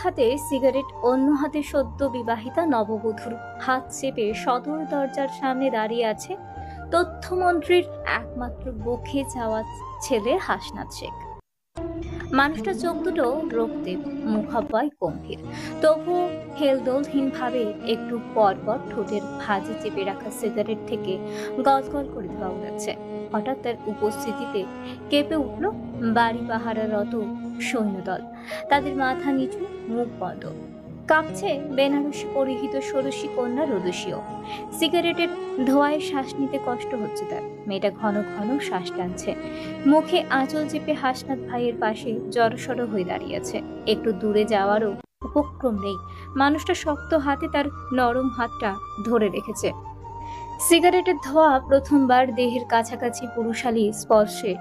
হাতে সিগারেট, অন্য হাতে সদ্য বিবাহিতা নববধূর হাত চেপে সদর দরজার সামনে দাঁড়িয়ে আছে তথ্যমন্ত্রীর একমাত্র বকে যাওয়া ছেলে হাসনাত শেখ। মানুষটা চোখ দুটো রক্তে, মুখাব্বয় গম্ভীর, তবু হেলদোলহীন ভাবে একটু পর পর ঠোঁটের ভাঁজে চেপে রাখা সিগারেট থেকে গজগল করে ধোঁয়া উড়াচ্ছে। হঠাৎ তার উপস্থিতিতে কেঁপে উঠল বাড়ি পাহারারত সৈন্যদল। তাদের মাথা নিচু, মুখ বন্ধ, কাঁপছে বেনারসি পরিহিত ষোড়শী কন্যা রোদসীও। সিগারেটের ধোঁয়ায় শ্বাস নিতে কষ্ট হচ্ছে তার। মেয়েটা ঘন ঘন শ্বাস টানছে, মুখে আঁচল চেপে হাসনাত ভাইয়ের পাশে জড়সড় হয়ে দাঁড়িয়ে আছে। একটু দূরে যাওয়ারও উপক্রম নেই। মানুষটা শক্ত হাতে তার নরম হাতটা ধরে রেখেছে। সিগারেটের ধোঁয়া প্রথমবার দেহের কাছাকাছি পুরুষালী স্পর্শে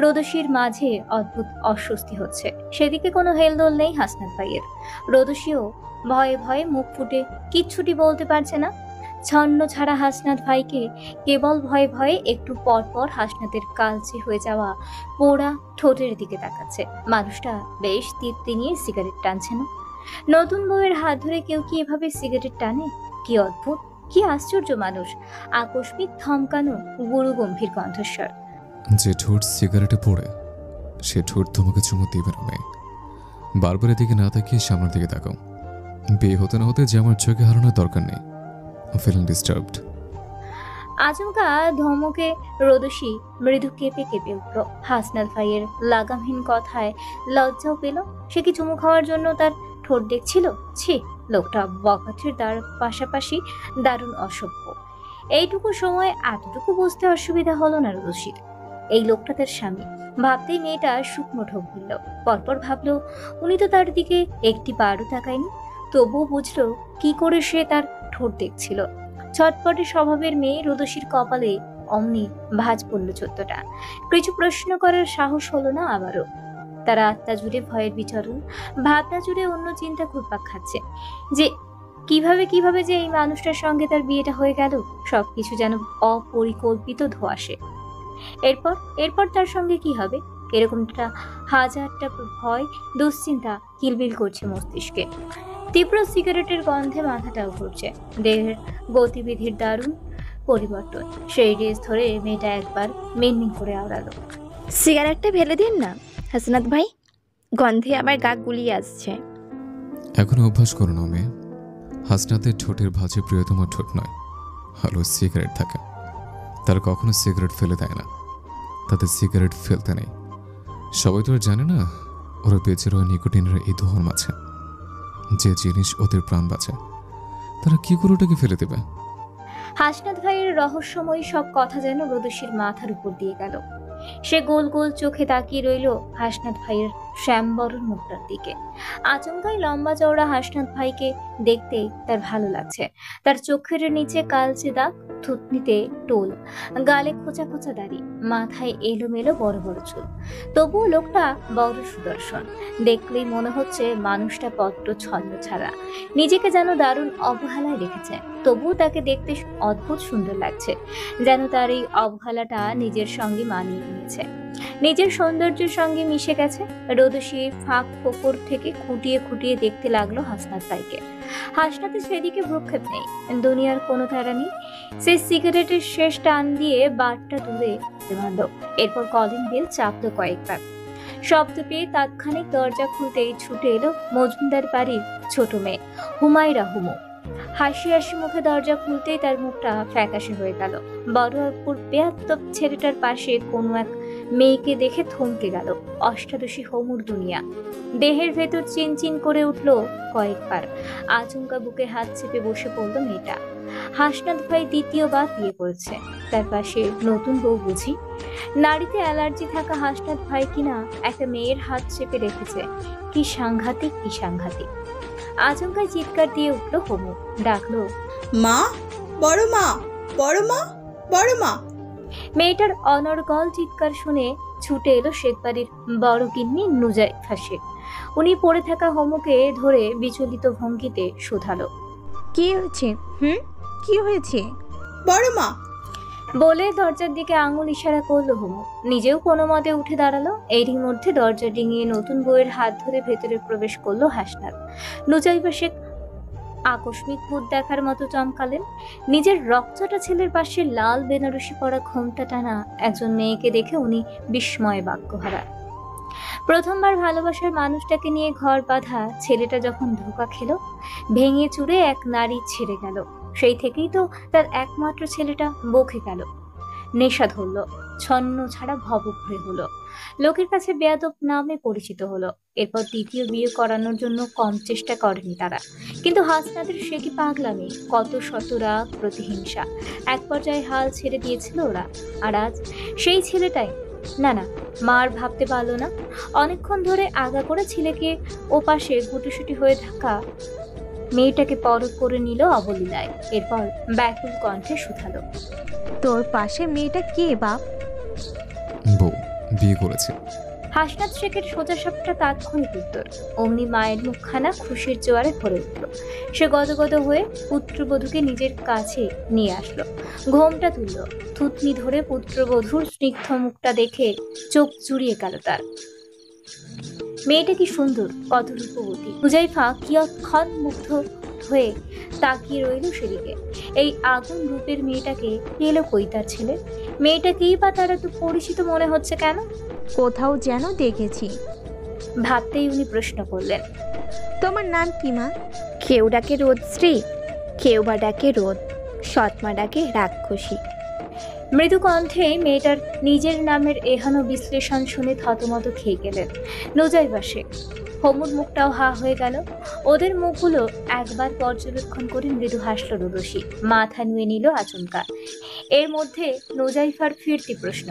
রোদসীর মাঝে অদ্ভুত অস্বস্তি হচ্ছে। সেদিকে কোনো হেলদোল নেই হাসনাত ভাইয়ের। রোদসীও ভয়ে ভয়ে মুখ ফুটে কিচ্ছুটি বলতে পারছে না। ছন্ন ছাড়া হাসনাত ভাইকে কেবল ভয়ে ভয়ে একটু পর পর হাসনাতের কালচে হয়ে যাওয়া পোড়া ঠোঁটের দিকে তাকাচ্ছে। মানুষটা বেশ তৃপ্তি নিয়ে সিগারেট টানছে না। নতুন বউয়ের হাত ধরে কেউ কি এভাবে সিগারেট টানে? কি অদ্ভুত, কি আশ্চর্য মানুষ! আকস্মিক থমকানো গুরু গম্ভীর কণ্ঠস্বর। যে ঠোঁট সিগারেটে পড়ে সে ঠোঁট তোমাকে চুমু দেবে না মেয়ে। বারবার এদিকে না তাকিয়ে সামনের দিকে তাকাও। বিয়ে হতে না হতে যে আমার চোখে হারানোর দরকার নেই। Feeling disturbed. আচমকা ধমকে রোদসী মৃদু কেঁপে কেঁপে উঠল। হাসনাত ভাইয়ের লাগামহীন কথায় লজ্জাও পেল। সে কি চুমু খাওয়ার জন্য তার ঠোঁট দেখছিল? ছি, লোকটা বখাটের পাশাপাশি দারুণ অসভ্য। এইটুকু সময় এতটুকু বুঝতে অসুবিধা হলো না রোদসীর। এই লোকটা তার স্বামী। ভাবতেই মেয়েটা শুকনো ঢোক গিলল। পরপর ভাবলো উনি তো তার দিকে একটি বারও তাকায়নি, তবুও বুঝলো কি করে সে তার ঠোঁট দেখছিল। ছটপটে স্বভাবের মেয়ে রোদসীর কপালে অমনি ভাঁজ পড়ল 14টা। কিছু প্রশ্ন করার সাহস হলো না আবারও। তার আত্মা জুড়ে ভয়ের বিচরণ, ভাবনা জুড়ে অন্য চিন্তা ঘুরপাক খাচ্ছে যে কিভাবে কিভাবে যে এই মানুষটার সঙ্গে তার বিয়েটা হয়ে গেল। সবকিছু যেন অপরিকল্পিত ধোঁয়াশে। এরপর এরপর তার সঙ্গে কি হবে, এরকমটা হাজারটা ভয়, দুশ্চিন্তা কিলবিল করছে মস্তিষ্কে। তীব্র সিগারেটের গন্ধে মাথাটাও ঘুরছে। দেহের গতিবিধির দারুণ পরিবর্তন। সেই রেস ধরে মেয়েটা একবার মিনমিন করে আওড়ালো। সিগারেটটা ফেলে দিন না হাসনাত ভাই, গন্ধে আমার গা গুলিয়ে আসছে। এখন অভ্যাস করো না মেয়ে। হাসনাতের ঠোঁটের ভাঁজে প্রিয়তমার ঠোঁট নয়, হলো সিগারেট থাকে। তারা কখনো সিগারেট ফেলে দেয় না, তাদের সিগারেট ফেলতে নেই। সবাই তো আর জানে না ওরা বেঁচে রোয়া নিকোটিনের এই ধোঁয়ার মাঝে যে জিনিস ওদের প্রাণ বাঁচে, তারা কি করে ওটাকে ফেলে দেবে? হাসনাত ভাইয়ের রহস্যময়ী সব কথা যেন রোদসীর মাথার উপর দিয়ে গেল। সে গোল গোল চোখে তাকিয়ে রইল হাসনাত ভাইয়ের শ্যামবরণ মুখটার দিকে। আচমকাই লম্বা চওড়া হাসনাত ভাইকে দেখতেই তার ভালো লাগছে। তার চোখের নিচে কালচে দাগ, থুতনিতে টোল, গালে খোঁচা খোঁচা দাড়ি, মাথায় এলোমেলো বড় বড় চুল। তবুও লোকটা বড় সুদর্শন। দেখলেই মনে হচ্ছে মানুষটা পত্র ছন্ন ছাড়া। নিজেকে যেন দারুণ অবহেলায় রেখেছে, তবুও তাকে দেখতে অদ্ভুত সুন্দর লাগছে। যেন তার এই অবহেলাটা নিজের সঙ্গে মানিয়ে নিয়েছে, নিজের সৌন্দর্যের সঙ্গে মিশে গেছে। রোদসী ফাঁক ফোকর থেকে খুঁটিয়ে খুঁটিয়ে দেখতে লাগলো হাসনাত ভাইকে। হাসনাতের সেদিকে ভ্রুক্ষেপ নেই, দুনিয়ার কোনো তারা নেই। সে সিগারেটের শেষ টান দিয়ে বারটা দূরে বাঁধল। এরপর কলিং বেল চাপলো কয়েকবার। শব্দ পেয়ে তাৎক্ষণিক দরজা খুলতেই ছুটে এলো মজুমদার বাড়ির ছোট মেয়ে হুমায়রা হুমু। হাসি হাসি মুখে দরজা খুলতেই তার মুখটা ফ্যাকাশে হয়ে গেল। বড় আপুর বেয়াদ্দপ ছেলেটার পাশে কোনো এক মেয়েকে দেখে থমকে গেল অষ্টাদশী হুমুর দুনিয়া। দেহের ভেতর চিনচিন করে উঠল কয়েকবার। আচমকা বুকে হাত চেপে বসে পড়ল মেয়েটা। হাসনাত ভাই দ্বিতীয়বার বিয়ে করেছে, তার পাশে নতুন বউ বুঝি। নারীতে অ্যালার্জি থাকা হাসনাত ভাই কিনা একটা মেয়ের হাত চেপে রেখেছে। কি সাংঘাতিক, কি সাংঘাতিক! আচমকায় চিৎকার দিয়ে উঠল হুমু, ডাকলো, মা, বড় মা, বড় মা, বড় মা। মেয়েটার অনর্গল চিৎকার শুনে ছুটে এলো শেখ বাড়ির বড় গিন্নি নুজাইফা শেখ। উনি পড়ে থাকা হুমুকে ধরে বিচলিত ভঙ্গিতে শুধালো, কি হয়েছে? কি হয়েছে? বড় মা। বলে দরজার দিকে আঙুল ইশারা করলো হুমু। নিজেও কোনো মতে উঠে দাঁড়ালো। এরই মধ্যে দরজা ডিঙিয়ে নতুন বউয়ের হাত ধরে ভেতরে প্রবেশ করলো হাসনাত। নুজাইবা শেখ আকস্মিক ভূত দেখার মতো চমকালেন। নিজের রক্তটা ছেলের পাশে লাল বেনারসি পরা ঘোমটা টানা একজন মেয়েকে দেখে উনি বিস্ময়ে বাক্যহারা। প্রথমবার ভালোবাসার মানুষটাকে নিয়ে ঘর বাঁধা ছেলেটা যখন ধোঁকা খেলো, ভেঙে চুরে এক নারী ছেড়ে গেল। সেই থেকেই তো তার একমাত্র ছেলেটা বকে গেল। নেশা ধরল, ছন্ন ছাড়া ভবঘুরে হলো, লোকের কাছে বেয়াদব নামে পরিচিত হলো। এরপর দ্বিতীয় বিয়ে করানোর জন্য কম চেষ্টা করেনি তারা। কিন্তু হাসনাদের সে কি পাগলামি, কত শত রাগ, প্রতিহিংসা। এক পর্যায়ে হাল ছেড়ে দিয়েছিল ওরা। আর আজ সেই ছেলেটাই না, মার ভাবতে পারলো না। অনেকক্ষণ ধরে আগা করে ছেলেকে ও পাশে গুটিসুটি হয়ে থাকা মেয়েটাকে পরখ করে নিল অবলীলায়। এরপর ব্যাকুল কণ্ঠে শুধালো, তোর পাশে মেয়েটা কে বাপ? বউ, বিয়ে করেছে। হাসনাত শেখের সোজাসাপটা তাৎক্ষণিক উত্তর। অমনি মায়ের মুখখানা খুশির জোয়ারে ভরে উঠল। সে গদগদ হয়ে পুত্রবধূকে নিজের কাছে নিয়ে আসলো, ঘোমটা তুলল। থুতনি ধরে পুত্রবধূর স্নিগ্ধ মুখটা দেখে চোখ জুড়িয়ে গেল তার। মেয়েটা কি সুন্দর, কত রূপবতী। হুজাইফা কিয়ৎক্ষণ মুগ্ধ হয়ে তাকিয়ে রইল সেদিকে। এই আগুন রূপের মেয়েটাকে এলো কই তার ছেলে? মেয়েটাকেই বা তার এত পরিচিত মনে হচ্ছে কেন? কোথাও যেন দেখেছি। ভাবতেই উনি প্রশ্ন করলেন, তোমার নাম কি মা? কেউ ডাকে রোদশ্রী, কেউ বা ডাকে রোদ, সৎমা ডাকে রাক্ষসী। মৃদু কণ্ঠে মেয়েটার নিজের নামের এহানো বিশ্লেষণ শুনে থতমত খেয়ে গেলেন নুজাইবা শেখ। হমুর মুখটাও হা হয়ে গেল। ওদের মুখগুলো একবার পর্যবেক্ষণ করে মৃদু হাসল রোদসী। মাথা নুয়ে নিল আচমকা। এর মধ্যে নুজাইফার ফিরতি প্রশ্ন,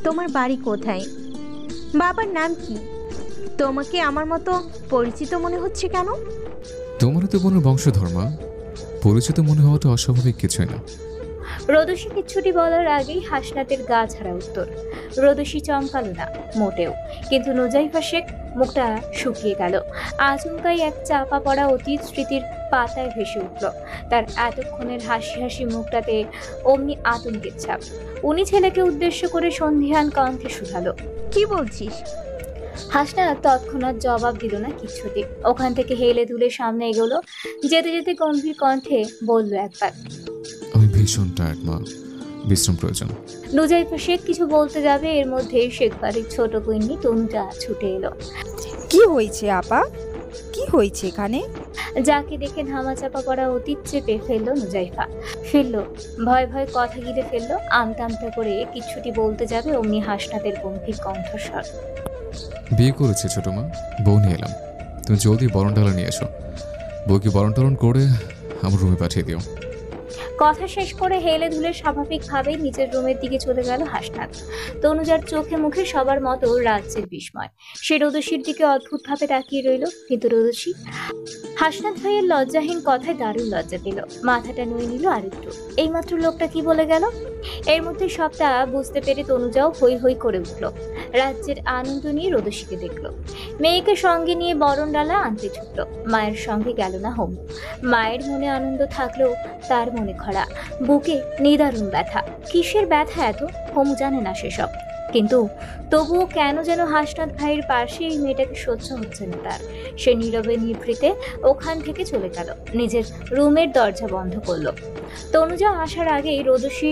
তোমার বাড়ি কোথায়? বাবার নাম কি? তোমাকে আমার মতো পরিচিত মনে হচ্ছে কেন? তোমারও তো বোনের বংশধর মা, পরিচিত মনে হওয়াটা অস্বাভাবিক কিছুই না। রোদসী কিচ্ছুটি বলার আগেই হাসনাতের গা ছাড়া উত্তর। রোদসী চমকালো না মোটেও, কিন্তু নুজাইফা শেখ মুখটা শুকিয়ে গেল। আচমকাই এক চাপা পড়া অতীত স্মৃতির পাতায় ভেসে উঠল তার। এতক্ষণের হাসি হাসি মুখটাতে অমনি আতঙ্কের ছাপ। উনি ছেলেকে উদ্দেশ্য করে সন্ধিহান কণ্ঠে শুধালো, কি বলছিস? হাসনাত তৎক্ষণাৎ জবাব দিল না কিচ্ছুটি। ওখান থেকে হেলে দুলে সামনে এগোলো। যেতে যেতে গম্ভীর কণ্ঠে বলল একবার, আমি ভীষণ টায়ার্ড মা, বিশ্রাম প্রয়োজন। নুজাইফা শেখ কিছু বলতে যাবে, এর মধ্যে শেখ বাড়ির ছোট কুইন্নি তনুজা ছুটে এলো। কি হয়েছে আপা? কি হয়েছে এখানে? যাকে দেখে ধামাচাপা পড়া অতীত চেপে ফেললো নুজাইফা। ভয় ভয় কথা গিলে ফেললো। আমতা আমতা করে কিচ্ছুটি বলতে যাবে, অমনি হাসনাতের গম্ভীর কণ্ঠস্বর, বিয়ে করেছে ছোট মা, বউ নিয়ে এলাম। তুমি জলদি বরণ ডালা নিয়ে এসো। বউকে বরণ টরণ করে আমার রুমে পাঠিয়ে দিও। কথা শেষ করে হেলে ধুলে স্বাভাবিকভাবেই নিজের রুমের দিকে চলে গেল হাসনাত। তনুজার চোখে মুখে সবার মতো রাজ্যের বিস্ময়। সে রোদসীর দিকে অদ্ভুতভাবে তাকিয়ে রইল। কিন্তু রোদসী হাসনাত ভাইয়ের লজ্জাহীন কথায় দারুণ লজ্জা পেল। মাথাটা নুয়ে নিল আরেকটু। এইমাত্র লোকটা কি বলে গেল? এর মধ্যে সবটা বুঝতে পেরে তনুজাও হই হই করে উঠল। রাজ্যের আনন্দ নিয়ে রোদসীকে দেখল। মেয়েকে সঙ্গে নিয়ে বরণ ডালা আনতে ছুটল। মায়ের সঙ্গে গেল না হোম। মায়ের মনে আনন্দ থাকলেও তার মনে খরা, বুকে নিদারুণ ব্যথা। কিসের ব্যথা এত, হোমু জানে না সেসব। কিন্তু তবুও কেন যেন হাসনাত ভাইয়ের পাশে এই মেয়েটাকে সহ্য হচ্ছে না তার। সে নীরবে নিভৃতে ওখান থেকে চলে গেল, নিজের রুমের দরজা বন্ধ করলো। তনুজা আসার আগেই রোদসী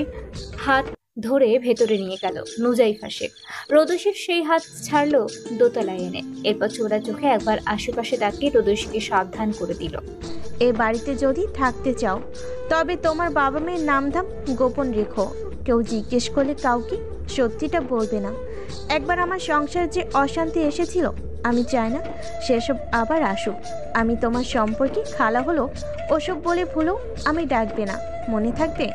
হাত ধরে ভেতরে নিয়ে গেল নুজাইফা শেখ। রোদসীর সেই হাত ছাড়লো দোতলায় এনে। এরপর চোরা চোখে একবার আশেপাশে তাকিয়ে রোদসীকে সাবধান করে দিল, এ বাড়িতে যদি থাকতে চাও তবে তোমার বাবা মেয়ের নামধাম গোপন রেখো। কেউ জিজ্ঞেস করলে কাউকে সত্যিটা বলবে না। একবার আমার সংসারে যে অশান্তি এসেছিল, আমি চাই না সেসব আবার আসুক। আমি তোমার সম্পর্কে খালা হলো ওসব বলে ভুলো আমি ডাকবে না, মনে থাকবে?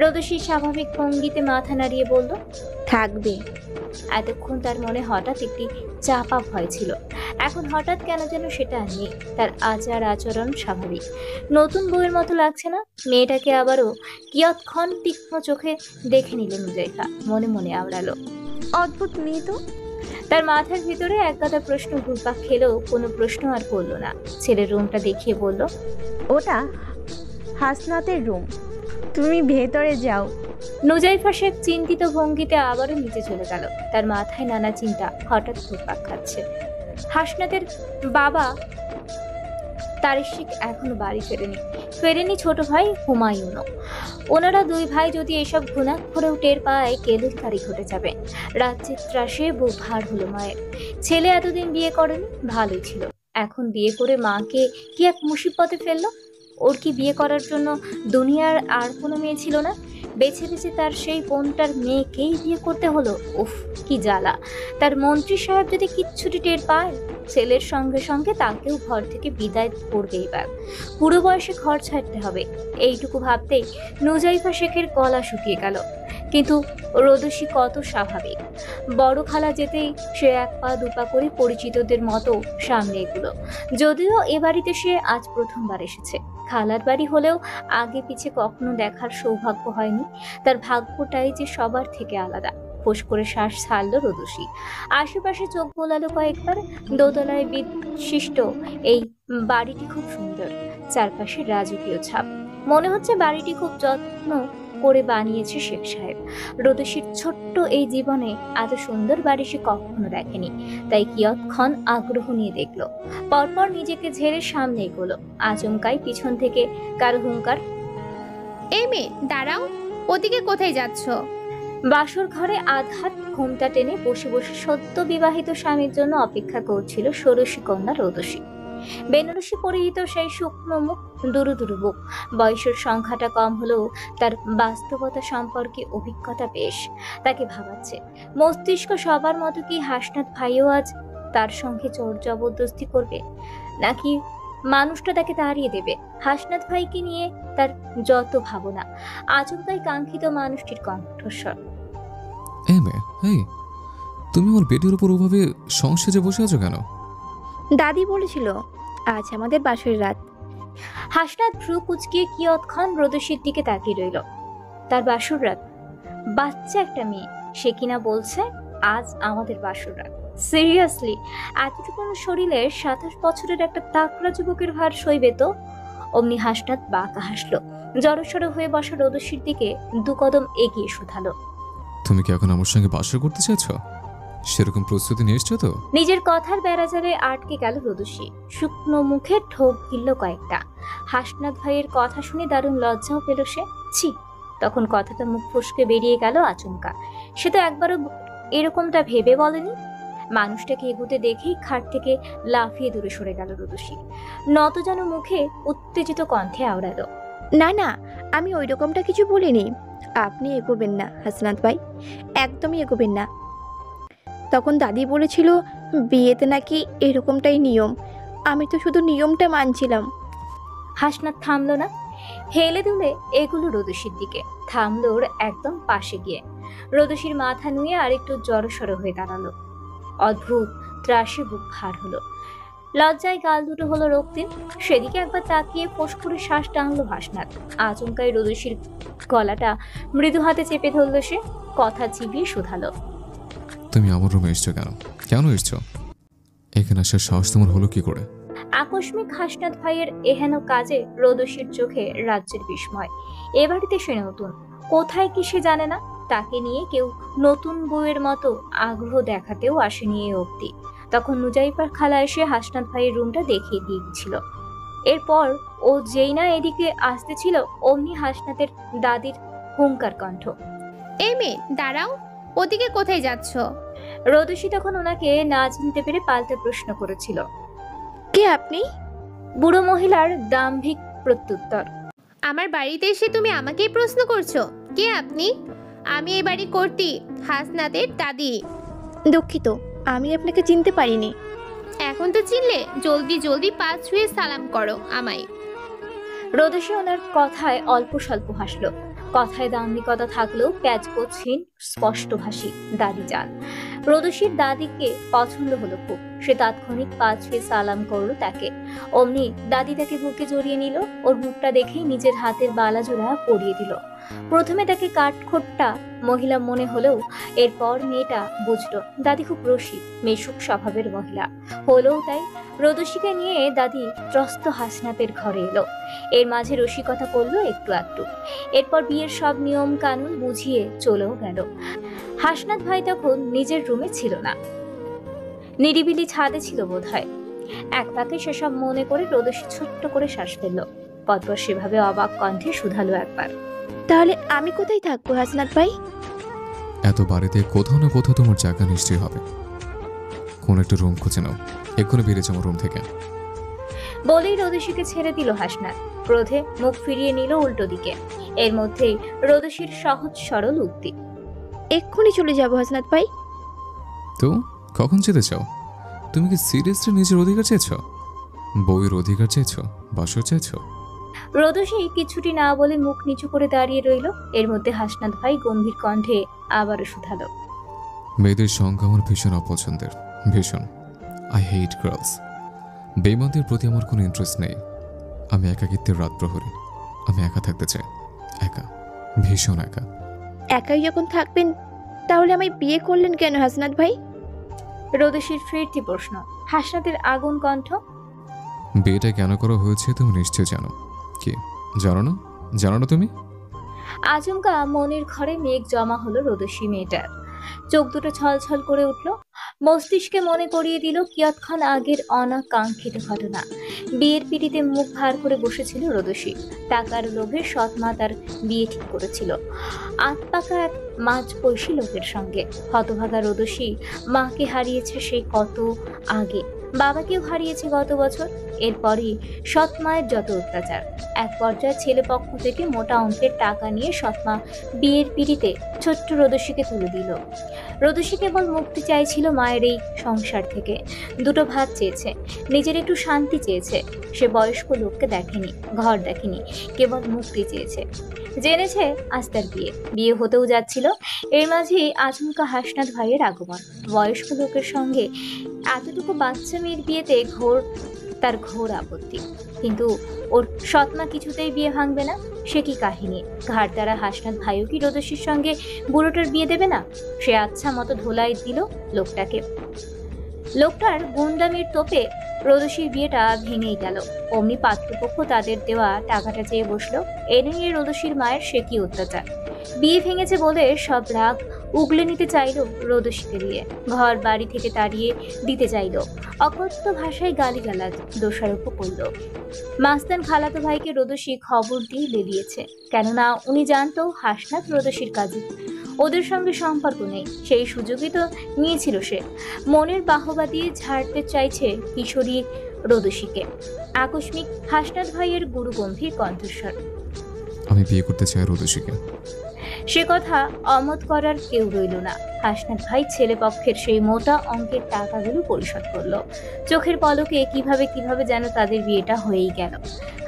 রোদসী স্বাভাবিক ভঙ্গিতে মাথা নাড়িয়ে বলল, থাকবে। এতক্ষণ তার মনে হঠাৎ একটি চাপা ভয় ছিল। এখন হঠাৎ কেন যেন সেটা নেই। তার আচার আচরণ স্বাভাবিক, নতুন বউয়ের মতো লাগছে না। মেয়েটাকে আবারও কিয়ৎক্ষণ তীক্ষ্ণ চোখে দেখে নিল নুজাইফা। মনে মনে আওড়ালো, অদ্ভুত মেয়ে তো। তার মাথার ভিতরে এক গাদা প্রশ্ন ঘুরপাক খেলেও কোনো প্রশ্ন আর করলো না। ছেলের রুমটা দেখিয়ে বলল, ওটা হাসনাতের রুম। তুমি ভেতরে যাও। নুজাইফা শেখ চিন্তিত ভঙ্গিতে আবারও নিচে চলে গেল। তার মাথায় নানা চিন্তা হঠাৎ ঘুরপাক খাচ্ছে। হাসনাতের বাবা তারেক শেখ এখনো বাড়ি ফেরেনি ছোট ভাই হুমায়ুনও। ওনারা দুই ভাই যদি এসব ঘুণাক্ষরেও টের পায়, কেলেঙ্কারি ঘটে যাবে। রাজ্যের ত্রাসে বুক ভার হলো মায়ের। ছেলে এতদিন বিয়ে করেনি, ভালোই ছিল। এখন বিয়ে করে মাকে কি এক মুসিবতে ফেললো। ওর কি বিয়ে করার জন্য দুনিয়ার আর কোনো মেয়ে ছিল না? বেছে বেছে তার সেই বোনটার মেয়েকেই বিয়ে করতে হলো। উফ, কি জ্বালা। তার মন্ত্রী সাহেব যদি কিচ্ছুটি টের পায়, ছেলের সঙ্গে সঙ্গে তাকেও ঘর থেকে বিদায় করবে। এবার পুরো বয়সে ঘর ছাড়তে হবে, এইটুকু ভাবতেই নুজাইফা শেখের গলা শুকিয়ে গেল। কিন্তু রোদসী কত স্বাভাবিক। বড় খালা যেতেই সে এক পা দুপা করে পরিচিতদের মতো সামনে এগুলো। যদিও এ বাড়িতে সে আজ প্রথমবার এসেছে। খালার বাড়ি হলেও আগে পিছে কখনো দেখার সৌভাগ্য হয়নি। তার ভাগ্যটাই যে সবার থেকে আলাদা। ফোঁস করে শ্বাস ছাড়ল রোদসী। আশেপাশে চোখ বোলালো কয়েকবার। দোতলায় বিশিষ্ট এই বাড়িটি খুব সুন্দর, চারপাশে রাজকীয় ছাপ। মনে হচ্ছে বাড়িটি খুব যত্ন করে বানিয়েছে শেখ সাহেব। রোদসীর ছোট্ট এই জীবনে এত সুন্দর বাড়ি সে কখনো দেখেনি। তাই কিয়ৎক্ষণ আগ্রহ নিয়ে দেখলো, পরপর নিজেকে ঝেড়ে সামনে এগোলো। আচমকাই পিছন থেকে কারো হুঙ্কার, এই মেয়ে দাঁড়াও, ওদিকে কোথায় যাচ্ছ? বাসর ঘরে আধাত ঘোমটা টেনে বসে বসে সদ্য বিবাহিত স্বামীর জন্য অপেক্ষা করছিল ষোড়শী কন্যা রোদসী। বেনারসি পরিহিত সেই শুকনো মুখ, দুরু দুরু বুক। বয়সের সংখ্যাটা কম হলেও তার বাস্তবতা সম্পর্কে অভিজ্ঞতা বেশ তাকে ভাবাচ্ছে। মস্তিষ্ক সবার মতো কি হাসনাত ভাইও আজ তার সঙ্গে জোর জবরদস্তি করবে, নাকি মানুষটা তাকে তাড়িয়ে দেবে? হাসনাত ভাইকে নিয়ে তার যত ভাবনা। আচমকাই কাঙ্ক্ষিত মানুষটির কণ্ঠস্বর, এই মেয়ে, এই তুমি আমার বেটির উপর ওভাবে সংসেজে বসে আছো কেন? দাদি বলেছিল আজ আমাদের বাসর রাত। হাসনাত ভ্রু কুচকিয়ে কিয়ৎক্ষণ রোদসীর দিকে তাকিয়ে রইল। তার বাসর রাত? বাচ্চা একটা মেয়ে, সে কিনা বলছে আজ আমাদের বাসর রাত। সিরিয়াসলি? এতটুকু শরীরে 27 বছরের একটা তাকড়া যুবকের ভার সইবে তো? অমনি হাসনাত বাঁকা হাসলো। জড়সড় হয়ে বসা রোদসীর দিকে দু কদম এগিয়ে শুধালো, তুমি কি এখন আমার সঙ্গে বাসর করতে চাইছো? সেরকম প্রস্তুতি নিয়ে এসছো তো? নিজের কথার বেড়াজালে আটকে গেল রোদসী। শুকনো মুখে ঠোক গিলল কয়েকটা। হাসনাত ভাইয়ের কথা শুনে দারুণ লজ্জাও পেল সে। ছি, তখন কথাটা মুখ ফসকে বেরিয়ে গেল আচমকা। সে তো একবারও এরকমটা ভেবে বলেনি। মানুষটাকে এগুতে দেখেই খাট থেকে লাফিয়ে দূরে সরে গেল রোদসী। নত যেন মুখে উত্তেজিত কণ্ঠে আওড়ালো, না না, আমি ওই রকমটা কিছু বলিনি। আপনি এগোবেন না হাসনাত ভাই, একদমই এগোবেন না। তখন দাদি বলেছিল বিয়েতে নাকি এরকমটাই নিয়ম। আমি তো শুধু নিয়মটা মানছিলাম। হাসনাত থামলো না, হেলে দুলে এগুলো রোদসীর দিকে। থামলো ওর একদম পাশে গিয়ে। রোদসীর মাথা নুয়ে আরেকটু জড়সড় হয়ে দাঁড়ালো। অদ্ভুত ত্রাসে বুক ভার হলো। লজ্জায় গাল দুটো হলো রক্তিম। সেদিকে একবার তাকিয়ে ফোঁস করে শ্বাস টানলো হাসনাত। আচমকাই রোদসীর গলাটা মৃদু হাতে চেপে ধরলো সে। কথা চিবিয়ে শুধালো, তুমি আমার রুমে এসছো কেন? কেন এসছো? এখানে আসার সাহস তোমার হলো কি করে? আকস্মিক হাসনাত ভাইয়ের এহেন কাজে রোদসীর চোখে রাজ্যের বিস্ময়। এ বাড়িতে সে নতুন, কোথায় কি সে জানে না। তাকে নিয়ে কেউ নতুন বউয়ের মতো আগ্রহ দেখাতেও আসেনি এ অবধি। তখন নুজাইফার খালা এসে হাসনাত ভাইয়ের রুমটা দেখিয়ে দিয়েছিল। এরপর ও যেই না এদিকে আসতেছিল, অমনি হাসনাতের দাদির হুঙ্কার কণ্ঠ, এই মেয়ে দাঁড়াও, ওদিকে কোথায় যাচ্ছ? রোদসী তখন ওনাকে না চিনতে পেরে পাল্টা প্রশ্ন করেছিল। কে আপনি? বুড়ো মহিলার দাম্ভিক প্রত্যুত্তর, আমার বাড়িতে এসে তুমি আমাকেই প্রশ্ন করছো কে আপনি? আমি এই বাড়ি কর্ত্রী, হাসনাতের দাদি। দুঃখিত, আমি আপনাকে চিনতে পারিনি। এখন তো চিনলে, জলদি জলদি পা ছুঁয়ে সালাম করো আমায়। রোদসী ওনার কথায় অল্প স্বল্প হাসলো। কথায় দাম্ভিকতা থাকলেও প্যাচগোছহীন স্পষ্টভাষী দাদি যান। রোদসীর দাদিকে পছন্দ হলো খুব। সে তাৎক্ষণিক পা ছুঁয়ে সালাম করলো তাকে। অমনি দাদি তাকে বুকে জড়িয়ে নিল। ওর মুখটা দেখেই নিজের হাতের বালা জোড়া পরিয়ে দিল। প্রথমে তাকে কাঠখোট্টা মহিলা মনে হলেও এরপর মেয়েটা বুঝলো দাদি খুব রসিক মেশুক স্বভাবের মহিলা। হলেও তাই রোদসীকে নিয়ে দাদি ত্রস্ত হাসনাতের ঘরে এলো। এর মাঝে রসিকতা করলো একটু একটু। এরপর বিয়ের সব নিয়ম কানুন বুঝিয়ে চলেও গেল। হাসনাত ভাই তখন নিজের রুমে ছিল না, নিরিবিলি ছাদে ছিল বোধহয়। এক পাকে সেসব মনে করে রোদসী ছোট্ট করে শ্বাস ফেললো। পরপর সেভাবে অবাক কণ্ঠে শুধালো একবার, তাহলে আমি কোথায় থাকবো হাসনাত ভাই? এত বাড়িতে কোথাও না কোথাও তোমার জায়গা নিশ্চয়ই হবে। কোন একটা রুম খুঁজে নাও, এক্ষুনি বেরিয়ে যাও রুম থেকে। বলেই রোদসীকে ছেড়ে দিল হাসনাত। ক্রোধে মুখ ফিরিয়ে নিল উল্টো দিকে। এর মধ্যেই রোদসীর সহজ সরল উক্তি, এক্ষুনি চলে যাবো হাসনাত ভাই। তো কখন যেতে চাও? তুমি কি সিরিয়াসলি নিজের অধিকার চেয়েছো? বউয়ের অধিকার চেয়েছো? বাসর চেয়েছো? রোদসী কিছুটি না বলে মুখ নিচু করে দাঁড়িয়ে রইল। এর মধ্যে হাসনাত ভাই গম্ভীর কণ্ঠে আবারও শুধালো, মেয়েদের সংখ্যা আমার ভীষণ অপছন্দের, ভীষণ। I hate girls. বেইমানদের প্রতি আমার কোনো ইন্টারেস্ট নেই। আমি একাকিত্বের রাত প্রহরী। আমি একা থাকতে চাই, একা, ভীষণ একা। একাই যখন থাকবেন তাহলে আমায় বিয়ে করলেন কেন হাসনাত ভাই? রোদসীর ফিরতি প্রশ্ন। হাসনাতের আগুন কণ্ঠ, বিয়েটা কেন করা হয়েছে তুমি নিশ্চয় জানো। কি জানো না? জানো না তুমি? আচমকা মনের ঘরে মেঘ জমা হলো রোদসী মেয়েটার। চোখ দুটো ছলছল করে উঠল। মস্তিষ্কে মনে করিয়ে দিল কিয়ৎক্ষণ আগের অনাকাঙ্ক্ষিত ঘটনা। বিয়ের পিড়িতে মুখ ভার করে বসেছিল রোদসী। টাকার লোভে সৎ মা তার বিয়ে ঠিক করেছিল আতপাকা এক মাঝ বয়সী লোকের সঙ্গে। হতভাগা রোদসী মাকে হারিয়েছে সেই কত আগে, বাবাকেও হারিয়েছে গত বছর। এরপরই সৎ মায়ের যত অত্যাচার। এক পর্যায়ে ছেলে পক্ষ থেকে মোটা অঙ্কের টাকা নিয়ে সৎমা বিয়ের পিড়িতে ছোট্ট রোদসীকে তুলে দিল। রোদসী কেবল মুক্তি চাইছিল মায়ের এই সংসার থেকে। দুটো ভাত চেয়েছে, নিজের একটু শান্তি চেয়েছে। সে বয়স্ক লোককে দেখেনি, ঘর দেখেনি, কেবল মুক্তি চেয়েছে। জেনেছে আজ তার বিয়ে হতেও যাচ্ছিল। এর মাঝেই আচমকা হাসনাত ভাইয়ের আগমন। বয়স্ক লোকের সঙ্গে এতটুকু বাচ্চা মেয়ের বিয়েতে তার ঘোর আপত্তি। কিন্তু ওর সৎমা কিছুতেই বিয়ে ভাঙবে না। সে কি কাহিনী? ঘাড় দ্বারা হাসনাত ভাইও কি রোদসীর সঙ্গে বুড়োটার বিয়ে দেবে না? সে আচ্ছা মতো ধোলাই দিল লোকটাকে। লোকটার গুন্ডামির তোপে রোদসীর বিয়েটা ভেঙেই গেল। অমনি পাত্রপক্ষ তাদের দেওয়া টাকাটা চেয়ে বসলো। এ নিয়ে রোদসীর মায়ের সে কি অত্যাচার! বিয়ে ভেঙেছে বলে সব রাগ উগলে নিতে চাইলো রোদসীকে দিয়ে। ঘর বাড়ি থেকে তাড়িয়ে দিতে চাইলো। অকথ্য ভাষায় গালিগালাজ দোষারোপ করলো। মাস্তান খালাতো ভাইকে রোদসী খবর দিয়ে লেলিয়েছে, কেননা উনি জানতো হাসনাত রোদসীর কাজে ওদের সঙ্গে সম্পর্ক নেই। সেই সুযোগই তো নিয়েছিল সে। মনের বাহবা দিয়ে ঝাড়তে চাইছে কিশোরী রোদসীকে। আকস্মিক হাসনাত ভাইয়ের গুরু গম্ভীর কণ্ঠস্বর, আমি বিয়ে করতে চাই রোদসীকে। সে কথা অমত করার কেউ রইল না। হাসনাত ভাই ছেলে পক্ষের সেই মোটা অঙ্কের টাকাগুলো পরিশোধ করলো। চোখের পলকে কিভাবে যেন তাদের বিয়েটা হয়েই গেল।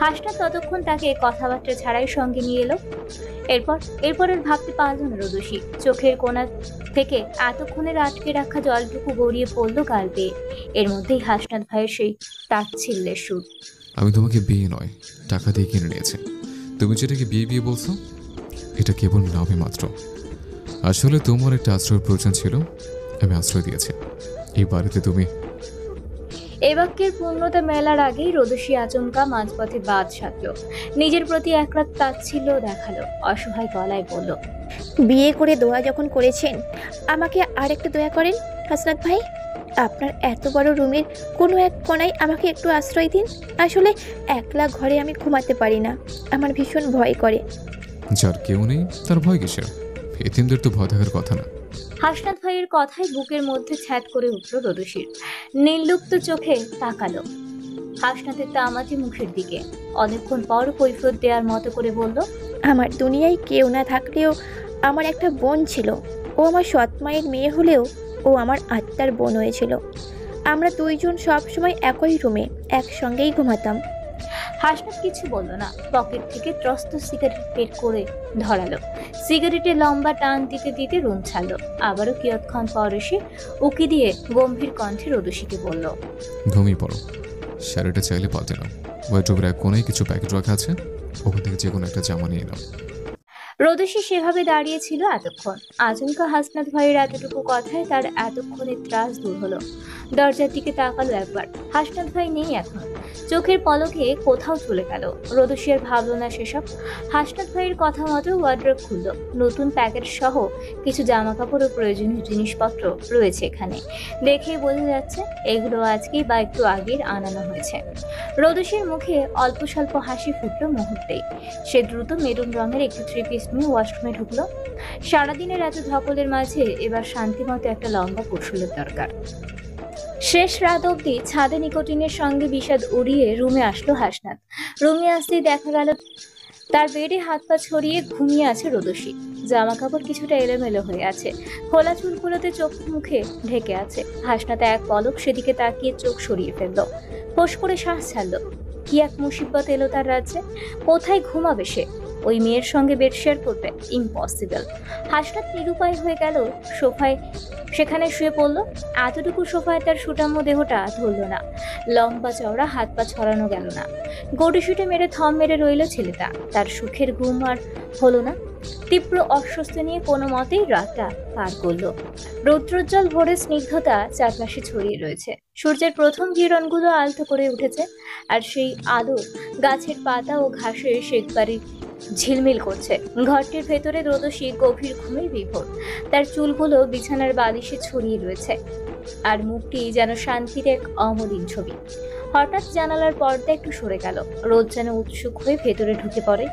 হাসনাত ততক্ষণ তাকে কথাবার্তা ছাড়াই সঙ্গে নিয়ে এলো। এরপরের ভাবতে পারল না রোদসী। চোখের কোণা থেকে এতক্ষণের আটকে রাখা জলটুকু গড়িয়ে পড়ল গাল বেয়ে। এর মধ্যেই হাসনাত ভাইয়ের সেই তাচ্ছিল্যের সুর, আমি তোমাকে বিয়ে নয়, টাকা দিয়ে কিনে নিয়েছি। তুমি যেটাকে বিয়ে বলছো, এটা কেবল নামে মাত্র। আসলে তোমার একটা আশ্রয়ের প্রয়োজন ছিল, আমি আশ্রয় দিয়েছি। এই বাড়িতে তুমি। এ বাক্যের পূর্ণতা মেলার আগেই রোদসী আচমকা মাঝপথে বাদ সাধল। নিজের প্রতি একরাত তাচ্ছিল্য দেখালো। অসহায় গলায় বলল, বিয়ে করে দোয়া যখন করেছেন আমাকে আরেকটু দয়া করেন হাসনাত ভাই। আপনার এত বড় রুমের কোনো এক কোণায় আমাকে একটু আশ্রয় দিন। আসলে একলা ঘরে আমি ঘুমাতে পারি না, আমার ভীষণ ভয় করে। যার কেউ নেই তার ভয় কিসের? এতিমদের তো ভয় থাকার কথা না। হাসনাত ভাইয়ের কথায় বুকের মধ্যে ছ্যাদ করে উঠল রোদসীর। নির্লুপ্ত চোখে তাকালো হাসনাতের তামাচি মুখের দিকে। অনেকক্ষণ পর কৈফিয়ত দেওয়ার মতো করে বলল, আমার দুনিয়ায় কেউ না থাকলেও আমার একটা বোন ছিল। ও আমার সৎ মায়ের মেয়ে হলেও ও আমার আত্মার বোন হয়েছিল। আমরা দুইজন সব সময় একই রুমে একসঙ্গেই ঘুমাতাম। হাসনাত কিছু বলল না, পকেট থেকে ত্রস্ত সিগারেট বের করে ধরালো। সিগারেটে লম্বা টান দিতে দিতে রুম ছাড়লো। আবারও কিয়ৎক্ষণ পর এসে উকি দিয়ে গম্ভীর কণ্ঠে রোদসীকে বলল, ঘুমিয়ে পড়ো। শাড়িটা চাইলে পাল্টে নাও। ওয়ার্ড্রোবের এক কোণে কিছু প্যাকেট রাখা আছে, ওখান থেকে যে কোনো একটা জামা নিয়ে নাও। রোদসী সেভাবে দাঁড়িয়ে ছিল এতক্ষণ। আচমকা হাসনাত ভাইয়ের এতটুকু কথায় তার এতক্ষণের ত্রাস দূর হলো। দরজার দিকে তাকালো একবার, হাসনাত ভাই নেই এখন। চোখের পলকে কোথাও চলে গেল। রোদসী আর ভাবলো না সেসব। হাসনাত ভাইয়ের কথা মতো ওয়ার্ড্রোব খুলল। নতুন প্যাকেট সহ কিছু জামা কাপড় ও প্রয়োজনীয় জিনিসপত্র রয়েছে এখানে। দেখেই বোঝা যাচ্ছে এগুলো আজকেই বা একটু আগের আনানো হয়েছে। রোদসীর মুখে অল্প স্বল্প হাসি ফুটলো মুহূর্তেই। সে দ্রুত মেরুন রঙের একটি থ্রি পিস নিয়ে ওয়াশরুমে ঢুকলো। সারাদিনের এত ধকলের মাঝে এবার শান্তিমতো একটা লম্বা গোসলের দরকার। শেষ রাত অবধি ছাদে নিকোটিনের সঙ্গে বিষাদ উড়িয়ে রুমে আসলো হাসনাত। রুমে আসতেই দেখা গেল তার বেডে হাত পা ছড়িয়ে ঘুমিয়ে আছে রোদসী। জামা কাপড় কিছুটা এলোমেলো হয়ে আছে, খোলা চুলগুলোতে চোখ মুখে ঢেকে আছে। হাসনাত এক পলক সেদিকে তাকিয়ে চোখ সরিয়ে ফেললো। ফোঁস করে শ্বাস ছাড়লো। কি এক মুসিবত এলো তার রাজ্যে। কোথায় ঘুমাবে সে? ওই মেয়ের সঙ্গে বেড শেয়ার করবে? ইম্পসিবল। হাসনাত নিরুপায় হয়ে গেল। সোফায় সেখানে শুয়ে পড়ল। এতটুকু সোফায় তার সুটাম্য দেহটা ধরল না। লম্বা চওড়া হাত পা ছড়ানো গেল না। গড়িশুটে মেরে থম মেরে রইল ছেলেটা। তার সুখের ঘুম আর হলো না। তীব্র অস্বস্তি নিয়ে কোনো মতেই রাতটা পার করলো। রৌদ্রোজ্জ্বল ভোরের স্নিগ্ধতা চারপাশে ছড়িয়ে রয়েছে। সূর্যের প্রথম কিরণগুলো আলতো করে উঠেছে, আর সেই আলো গাছের পাতা ও ঘাসের শেকবাড়ি ঝিলমিল করছে। ঘরটির ভেতরে রোদসী গভীর ঘুমে বিভোর। তার চুলগুলো বিছানার বালিশে ছড়িয়ে রয়েছে, আর মুখটি যেন শান্তির এক অমলিন ছবি। হঠাৎ জানালার পর্দা একটু সরে গেল। রোদ যেন উৎসুক হয়ে ভেতরে ঢুকে পড়ে।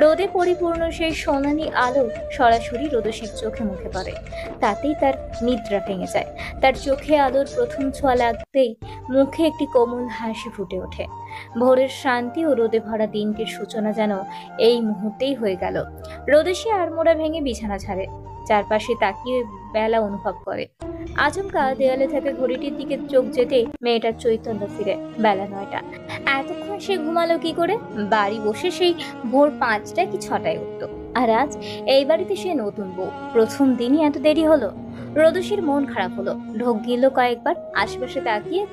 রোদে পরিপূর্ণ সেই সোনালি আলো সরাসরি রোদসীর চোখে মুখে পড়ে। তাতেই তার নিদ্রা ভেঙে যায়। তার চোখে আলোর প্রথম ছোঁয়া লাগতেই মুখে একটি কোমল হাসি ফুটে ওঠে। ভোরের শান্তি ও রোদে ভরা দিনটির সূচনা যেন এই মুহূর্তেই হয়ে গেল। রোদসী আড়মোড়া ভেঙে বিছানা ছাড়ে। চারপাশে তাকিয়ে বেলা অনুভব করে। আচমকা দেয়ালে থাকা ঘড়িটির দিকে চোখ যেতেই মেয়েটার চৈতন্য ফিরে। বেলা 9টা। এতক্ষণ সে ঘুমালো কি করে? বাড়ি বসে সেই ভোর 5টা কি 6টায় উঠতো। আর আজ এই বাড়িতে সে নতুন বউ। প্রথম দিনই এত দেরি হলো। রোদসীর মন খারাপ হলো। ঢোক গিল কয়েকবার। আশেপাশে তাকিয়ে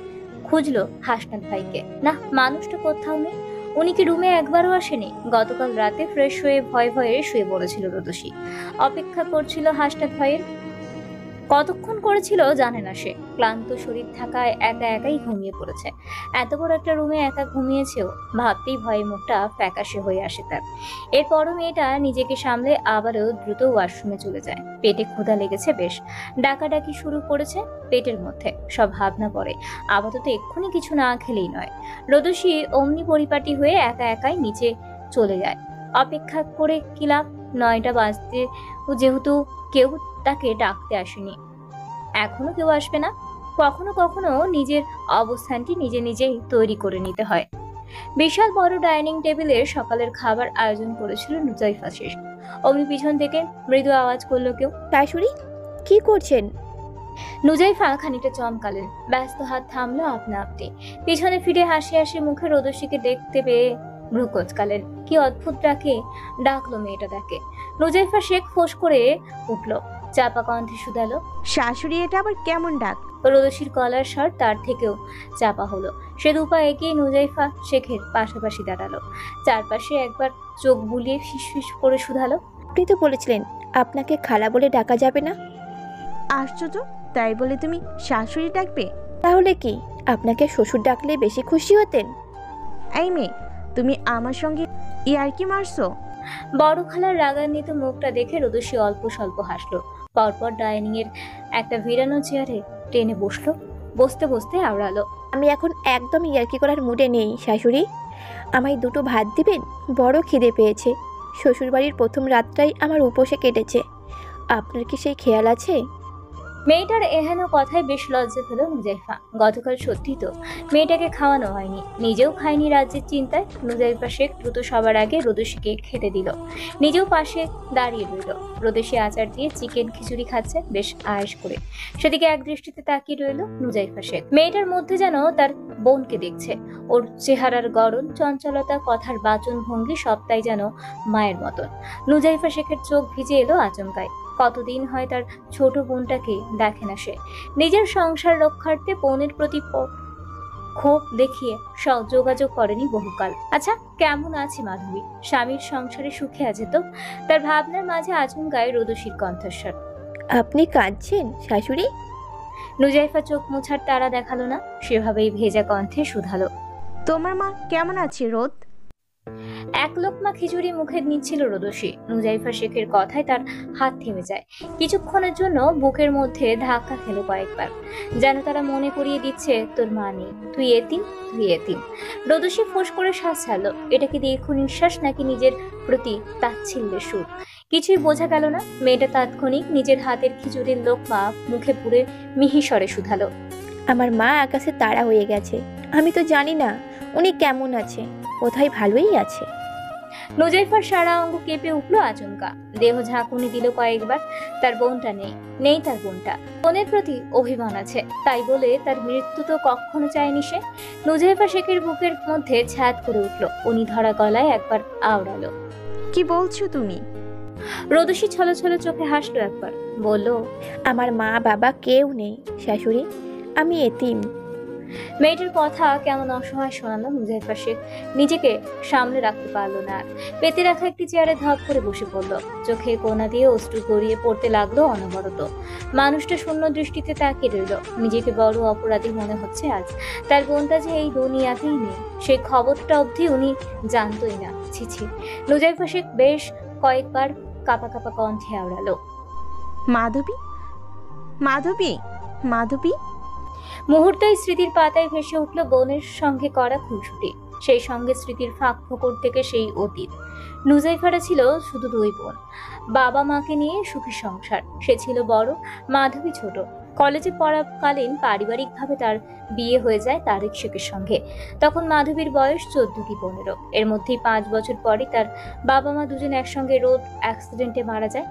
খুঁজলো হাসনাত ভাইকে। না, মানুষটা কোথাও নেই। উনি কি রুমে একবারও আসেনি? গতকাল রাতে ফ্রেশ হয়ে ভয়ে ভয়ে শুয়ে পড়েছিল রোদসী। অপেক্ষা করছিল হাসনাত ভাইয়ের। কতক্ষণ করেছিল জানে না সে। ক্লান্ত শরীর থাকায় একা একাই ঘুমিয়ে পড়েছে। এত বড় একটা রুমে একা ঘুমিয়েছেও। ভাবতেই ভয়ে মুখটা ফ্যাকাশে হয়ে আসে তার। এরপরও মেয়েটা নিজেকে সামলে আবারও দ্রুত ওয়াশরুমে চলে যায়। পেটে ক্ষুধা লেগেছে বেশ। ডাকাডাকি শুরু করেছে পেটের মধ্যে। সব ভাবনা পড়ে আপাতত এক্ষুনি কিছু না খেলেই নয়। রোদসী অমনি পরিপাটি হয়ে একা একাই নিচে চলে যায়। অপেক্ষা করে কি লাভ? 9টা বাজতে যেহেতু কেউ তাকে ডাকতে আসেনি, এখনো কেউ আসবে না। কখনো কখনো নিজের অবস্থানটি নিজে নিজেই তৈরি করে নিতে হয়। বিশাল বড় ডাইনিং টেবিলে সকালের খাবার আয়োজন করেছিল নুজাইফা শেষ। অমনি পিছন থেকে মৃদু আওয়াজ করলো কেউ। শাশুড়ি, কি করছেন? নুজাইফা খানিকটা চমকালেন। ব্যস্ত হাত থামলো আপনা আপনি। পিছনে ফিরে হাসি হাসি মুখে রোদসীকে দেখতে পেয়ে ভ্রু কোঁচকালেন। কি অদ্ভুত ডাকে ডাকলো মেয়েটা তাকে। নুজাইফা শেখ ফোঁস করে উঠলো। চাপা কণ্ঠে শুধালো, শাশুড়ি, এটা আবার কেমন ডাক? রোদসীর গলার স্বর তার থেকেও চাপা হলো। সে দুপা এগিয়ে নুজাইফা শেখের পাশাপাশি দাঁড়ালো। চারপাশে একবার চোখ বুলিয়ে ফিসফিস করে শুধালো, আপনি তো বলেছিলেন আপনাকে খালা বলে ডাকা যাবে না। আশ্চর্য, তাই বলে তুমি শাশুড়ি ডাকবে? তাহলে কি আপনাকে শ্বশুর ডাকলে বেশি খুশি হতেন? এই মেয়ে, তুমি আমার সঙ্গে ইয়ার্কি মারছো? বড় খালার রাগান্বিত মুখটা দেখে রোদসী অল্প স্বল্প হাসলো। পরপর ডাইনিং এর একটা ভিড়ানো চেয়ারে টেনে বসলো। বসতে বসতে আওড়ালো, আমি এখন একদম ইয়ার্কি করার মুডে নেই শাশুড়ি। আমায় 2টো ভাত দিবেন? বড় খিদে পেয়েছে। শ্বশুরবাড়ির প্রথম রাতটাই আমার উপোসে কেটেছে। আপনার কি সেই খেয়াল আছে? মেয়েটার এহেন কথায় বেশ লজ্জা পেল নুজাইফা। গতকাল সত্যি তো মেয়েটাকে খাওয়ানো হয়নি, নিজেও খায়নি রাজ্যের চিন্তায়। নুজাইফা শেখ দ্রুত সবার আগে রোদসীকে খেতে দিল, নিজেও পাশে দাঁড়িয়ে রইল। রোদসী আচার দিয়ে চিকেন খিচুড়ি খাচ্ছে বেশ আয়েশ করে, সেদিকে এক দৃষ্টিতে তাকিয়ে রইল নুজাইফা শেখ। মেয়েটার মধ্যে যেন তার বোনকে দেখছে। ওর চেহারার গড়ন, চঞ্চলতা, কথার বাচন ভঙ্গি সবটাই যেন মায়ের মতন। নুজাইফা শেখের চোখ ভিজে এলো আচমকায়। কতদিন হয় তার ছোট বোনটাকে দেখে না সে। নিজের সংসার রক্ষার্থে বোনের প্রতি ক্ষোভ দেখিয়ে যোগাযোগ করেনি বহুকাল। আচ্ছা, কেমন আছে মাধবী? স্বামীর সংসারে সুখে আছে তো? তার ভাবনার মাঝে আচমকায় রোদসীর কণ্ঠস্বর। আপনি কাঁদছেন শাশুড়ি? নুজাইফা চোখ মোছার তারা দেখালো না, সেভাবেই ভেজা কণ্ঠে শুধালো। তোমার মা কেমন আছে রোদ? এক লোকমা খিচুড়ি মুখে নিচ্ছিল রোদসী। নুজাইফা শেখের কথায় তার হাত থেমে যায়। কিছুক্ষণের জন্য বুকের মধ্যে ধাক্কা খেলো কয়েকবার, যেন তারা মনে করিয়ে দিচ্ছে তোর মা নেই, তুই এতিম, তুই এতিম। রোদসী ফোঁস করে শ্বাস ছাড়লো। এটা কি দীর্ঘ নিঃশ্বাস নাকি নিজের প্রতি তাচ্ছিল্যের সুর? কিছুই বোঝা গেল না। মেয়েটা তাৎক্ষণিক নিজের হাতের খিচুড়ির লোকমা মুখে পুরে মিহিস্বরে শুধালো। আমার মা আকাশে তারা হয়ে গেছে। আমি তো জানি না উনি কেমন আছে, কোথায় ভালোই আছে। নুজাইফার সারা অঙ্গ কেঁপে উঠলো আচমকা। দেহ ঝাঁকুনি দিল কয়েকবার। তার বোনটা নেই, নেই তার বোনটা। বোনের প্রতি অভিমান আছে, তাই বলে তার মৃত্যু তো কখনো চায়নি সে। নুজাইফা শেখের বুকের মধ্যে ছ্যাদ করে উঠলো। উনি ধরা গলায় একবার আওড়ালো। কি বলছো তুমি? রোদসী ছলো ছলো চোখে হাসলো একবার, বলল, আমার মা বাবা কেউ নেই শাশুড়ি, আমি এতিম। মেয়েটার কথা কেমন অসহায় শোনালো। নুজাইফা শেখ নিজেকে সামলে রাখতে পারলো না। পেতে রাখা একটি চেয়ারে ধপ করে বসে পড়লো। চোখে কোনা দিয়ে অশ্রু গড়িয়ে পড়তে লাগলো অনবরত। মানুষটা শূন্য দৃষ্টিতে তাকিয়ে রইল। নিজেকে বড় অপরাধী মনে হচ্ছে আজ। তার বোনটা যে এই দুনিয়াতেই নেই, সেই খবরটা অবধি উনি জানতোই না। ছিছি। নুজাইফা শেখ বেশ কয়েকবার কাপা কাপা কণ্ঠে আওড়ালো, মাধবী, মাধবী, মাধবী। মুহূর্তেই স্মৃতির পাতায় ভেসে উঠল বোনের সঙ্গে করা খুনসুটি। সেই সঙ্গে স্মৃতির ফাঁক ফোকর থেকে সেই অতীত। নুজাইফারা ছিল শুধু দুই বোন, বাবা মাকে নিয়ে সুখী সংসার। সে ছিল বড়, মাধবী ছোট। কলেজে পড়াকালীন পারিবারিকভাবে তার বিয়ে হয়ে যায় তারেক শেখের সঙ্গে। তখন মাধবীর বয়স 14 কি 15। এর মধ্যেই 5 বছর পরে তার বাবা মা দুজন একসঙ্গে রোড অ্যাক্সিডেন্টে মারা যায়।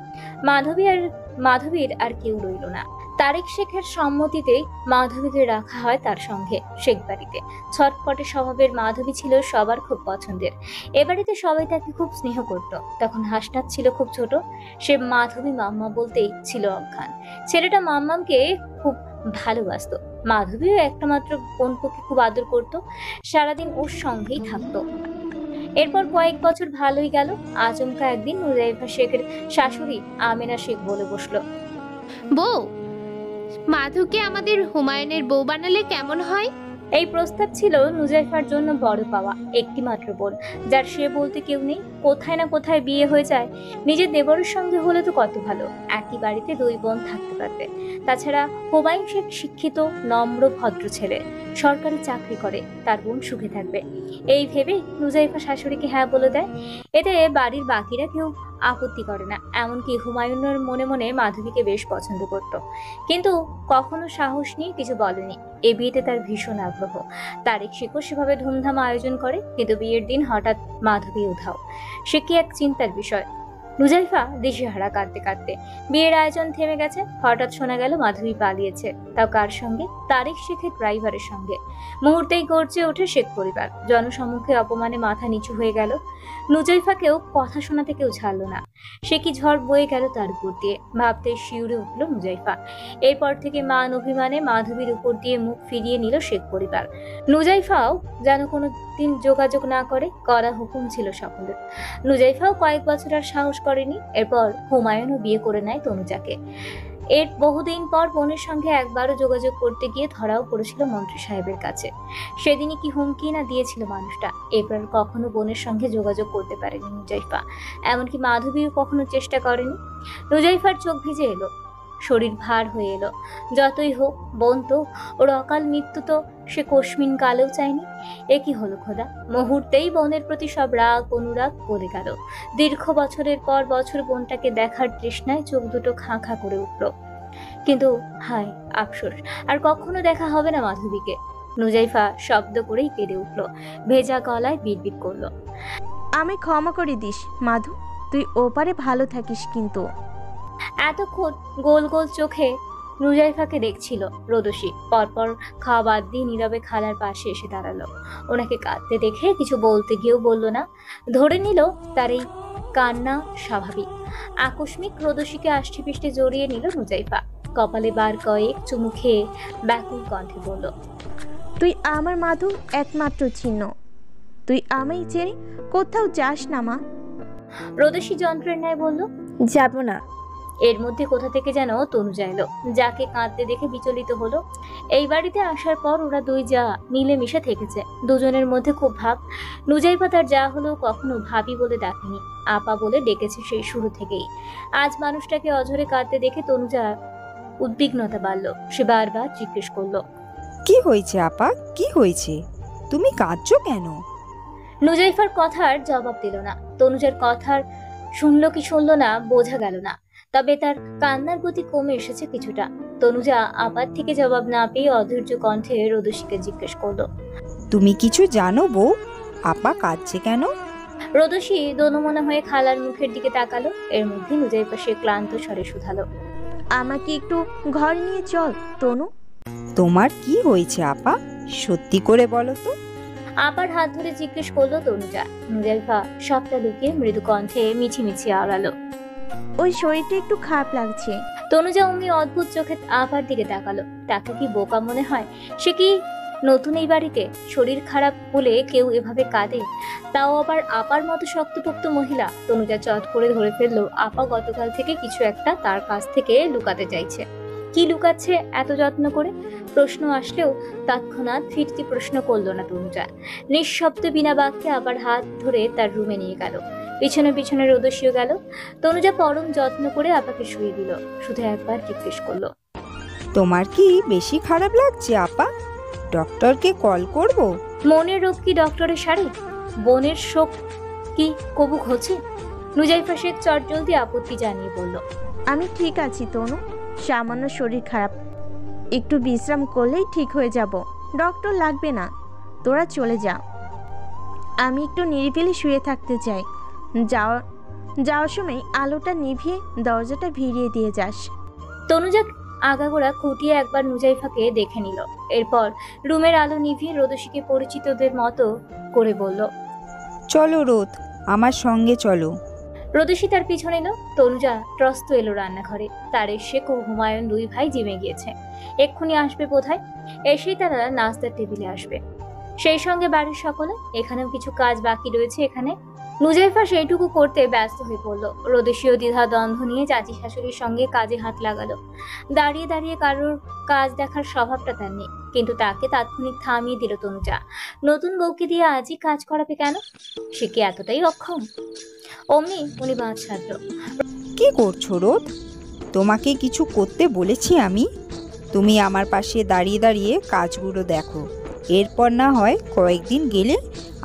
মাধবীর আর কেউ রইল না। তারেক শেখের সম্মতিতেই মাধবীকে রাখা হয় তার সঙ্গে শেখ বাড়িতে। ছটপটে স্বভাবের মাধবী ছিল সবার খুব পছন্দের। এ বাড়িতে সবাই তাকে খুব স্নেহ করত। তখন হাসনাত ছিল খুব ছোট। সে মাধবী মাম্মা বলতেই ছিল অজ্ঞান। ছেলেটা মাম্মামকে খুব ভালোবাসতো। মাধবীও একটা মাত্র বোনপোকে খুব আদর করত, সারাদিন ওর সঙ্গেই থাকতো। এরপর কয়েক বছর ভালোই গেল। আচমকা একদিন নুজাইফা শেখের শাশুড়ি আমেনা শেখ বলে বসলো, বউ, মাধুকে আমাদের হুমায়ুনের বউ বানালে কেমন হয়? এই প্রস্তাব ছিল নুজাইফার জন্য বড় পাওয়া। একটি মাত্র বোন, যার সে বলতে কেউ নেই। কোথায় না কোথায় বিয়ে হয়ে যায়। নিজের দেবরের সঙ্গে হলে তো কত ভালো, একই বাড়িতে দুই বোন থাকতে পারবে। তাছাড়া হুমায়ুন শেখ শিক্ষিত, নম্র, ভদ্র ছেলে, সরকারি চাকরি করে, তার বোন সুখে থাকবে। এই ভেবে নুজাইফা শাশুড়িকে হ্যাঁ বলে দেয়। এতে বাড়ির বাকিরা কেউ আপত্তি করে না। এমনকি হুমায়ুনের মনে মনে মাধবীকে বেশ পছন্দ করত, কিন্তু কখনো সাহস নিয়ে কিছু বলেনি। এ বিয়েতে তার ভীষণ আগ্রহ। তারেক শেখও সেভাবে ধুমধাম আয়োজন করে, কিন্তু বিয়ের দিন হঠাৎ মাধবী উধাও। সে কি এক চিন্তার বিষয়। নুজাইফা দিশেহারা কাঁদতে কাঁদতে। বিয়ের আয়োজন থেমে গেছে। হঠাৎ শোনা গেল মাধবী পালিয়েছে। তাও কার সঙ্গে? তারেক শেখের ড্রাইভারের সঙ্গে। মুহূর্তেই গর্জে ওঠে শেখ পরিবার। জনসম্মুখে অপমানে মাথা নিচু হয়ে গেল। নুজাইফাকেও কথা শোনাতে কেউ ছাড়ল না। সে কি ঝড় বয়ে গেল তার উপর দিয়ে, ভাবতে শিউরে উঠল নুজাইফা। এরপর থেকে মান অভিমানে মাধবীর উপর দিয়ে মুখ ফিরিয়ে নিল শেখ পরিবার। নুজাইফাও যেন কোনো দিন যোগাযোগ না করে, কড়া হুকুম ছিল সকলের। নুজাইফাও কয়েক বছর আর সাহস করেনি। এরপর হুমায়ুনও বিয়ে করে নেয় তনুজাকে। এর বহুদিন পর বোনের সঙ্গে একবারও যোগাযোগ করতে গিয়ে ধরাও পড়েছিল মন্ত্রী সাহেবের কাছে। সেদিনই কি হুমকি না দিয়েছিল মানুষটা। এরপর কখনো বোনের সঙ্গে যোগাযোগ করতে পারেনি নুজাইফা। এমনকি মাধবীও কখনো চেষ্টা করেনি। নুজাইফার চোখ ভিজে এলো, শরীর ভার হয়ে এলো। যতই হোক বোন তো, ওর অকাল মৃত্যু তো সে কস্মিন কালেও চায়নি। এ কি হলো খোদা! মুহূর্তেই বোনের প্রতি সব রাগ অনুরাগ গলে গেল। দীর্ঘ বছরের পর বছর বোনটাকে দেখার তৃষ্ণায় চোখ দুটো খাঁ খাঁ করে উঠল। কিন্তু হায় আফসোস, আর কখনো দেখা হবে না মাধবীকে। নুজাইফা শব্দ করেই কেঁদে উঠল, ভেজা গলায় বিড়বিড় করলো। আমি ক্ষমা করে দিস মাধু, তুই ওপারে ভালো থাকিস কিন্তু। এতক্ষণ গোল গোল চোখে নুজাইফাকে দেখছিল রোদসী। পরপর খাওয়া বাদ দিয়ে নীরবে খালার পাশে এসে দাঁড়ালো। ওনাকে কাঁদতে দেখে কিছু বলতে গিয়েও বলল না, ধরে নিল তার এই কান্না স্বাভাবিক। আকস্মিক রোদসীকে আষ্টে পিষ্টে জড়িয়ে নিল নুজাইফা। কপালে বার কয়েক চুমু খেয়ে ব্যাকুল কণ্ঠে বলল, তুই আমার মাধু একমাত্র চিহ্ন, তুই আমায় ছেড়ে কোথাও যাস না মা। রোদসী যন্ত্রের ন্যায় বলল, যাব না। এর মধ্যে কোথা থেকে যেন তনুজা এলো, যাকে কাঁদতে দেখে বিচলিত হলো। এই বাড়িতে আসার পর ওরা দুই যা মিলেমিশে থেকেছে, দুজনের মধ্যে খুব ভাব। নুজাইফা তার যা হলেও কখনো ভাবি বলে ডাকেনি, আপা বলে ডেকেছে সেই শুরু থেকেই। আজ মানুষটাকে অঝরে কাঁদতে দেখে তনুজা উদ্বিগ্নতা বাড়ল। সে বারবার জিজ্ঞেস করলো, কি হয়েছে আপা, কি হয়েছে? তুমি কাঁদছো কেন? নুজাইফার কথার জবাব দিল না। তনুজার কথার শুনলো কি শুনলো না বোঝা গেল না, তবে তার কান্নার গতি কমে এসেছে কিছুটা। তনুজা আপার থেকে জবাব না পেয়ে অধৈর্য কণ্ঠে রোদসীকে জিজ্ঞেস করলো, তুমি কিছু জানো বউ? আপা কাঁদছে কেন? রোদসী দোনমনা হয়ে খালার মুখের দিকে তাকালো। এর মধ্যে নুজাইফা সে ক্লান্ত স্বরে শুধালো, আমাকে একটু ঘর নিয়ে চল তনু। তোমার কি হয়েছে আপা, সত্যি করে বলো তো। আপার হাত ধরে জিজ্ঞেস করলো তনুজা। নুজাইফা সবটা লুকিয়ে মৃদু কণ্ঠে মিছিমিছি আওড়ালো, ওই শরীরটা একটু খারাপ লাগছে। তনুজা অমনি অদ্ভুত চোখে আপার দিকে তাকালো। তাকে কি বোকা মনে হয়? সে কি নতুন এই বাড়িতে? শরীর খারাপ বলে কেউ এভাবে কাঁদে, তাও আবার আপার মতো শক্তপোক্ত মহিলা। তনুজা চট করে ধরে ফেললো আপা গতকাল থেকে কিছু একটা তার কাছ থেকে লুকাতে চাইছে। কি লুকাচ্ছে এত যত্ন করে? প্রশ্ন আসলেও তৎক্ষণাৎ ফিরতি প্রশ্ন করলো না তনুজা। নিঃশব্দে বিনা বাক্যে আবার হাত ধরে তার রুমে নিয়ে গেল। পিছনে পিছনে রোদসীও গেল। তনুজা পরম যত্ন করে আপাকে শুয়ে দিল। শুধু একবার জিজ্ঞেস করলো, তোমার কি বেশি খারাপ লাগছে আপা? ডক্টরকে কল করব? মনের রোগ কি ডক্টরের সারে? বোনের শোক কি কবু ঘোচে? নুজাইফা শেখ চটজলদি আপত্তি জানিয়ে বলল, আমি ঠিক আছি তনু, সামান্য শরীর খারাপ, একটু বিশ্রাম করলেই ঠিক হয়ে যাব। ডক্টর লাগবে না, তোরা চলে যা। আমি একটু নিরিবিলি শুয়ে থাকতে চাই। যাওয়ার সময় আলোটা নিভিয়ে দরজাটা ভিড়িয়ে দিয়ে যাস। তনুজা আগাগোড়া খুঁটিয়ে একবার নুজাইফাকে দেখে নিল। এরপর রুমের আলো নিভিয়ে রোদসীকে পরিচিতদের মতো করে বলল, চলো রোদ, আমার সঙ্গে চলো। রোদসী তার পিছনে এলো। তনুজা ত্রস্ত এলো রান্নাঘরে। তার শেখ ও হুমায়ুন দুই ভাই জিমে গিয়েছে, এক্ষুনি আসবে বোধহয়। এসেই তারা নাস্তার টেবিলে আসবে, সেই সঙ্গে বাড়ির সকলে। এখানেও কিছু কাজ বাকি রয়েছে। এখানে নুজাইফা সেইটুকু করতে ব্যস্ত হয়ে পড়লো। রোদসীয় দ্বিধা দ্বন্দ্ব নিয়ে চাচি শাশুড়ির সঙ্গে কাজে হাত লাগালো। দাঁড়িয়ে দাঁড়িয়ে কারোর কাজ দেখার স্বভাবটা তার নেই, কিন্তু তাকে তাৎক্ষণিক থামিয়ে দিল তনুজা। নতুন বউকে দিয়ে আজই কাজ করাবে কেন? সে কি এতটাই অক্ষম? অমনি উনি বাঁধ ছাড়লো। কি করছো রোদ? তোমাকে কিছু করতে বলেছি আমি? তুমি আমার পাশে দাঁড়িয়ে দাঁড়িয়ে কাজগুলো দেখো, এরপর না হয় কয়েকদিন গেলে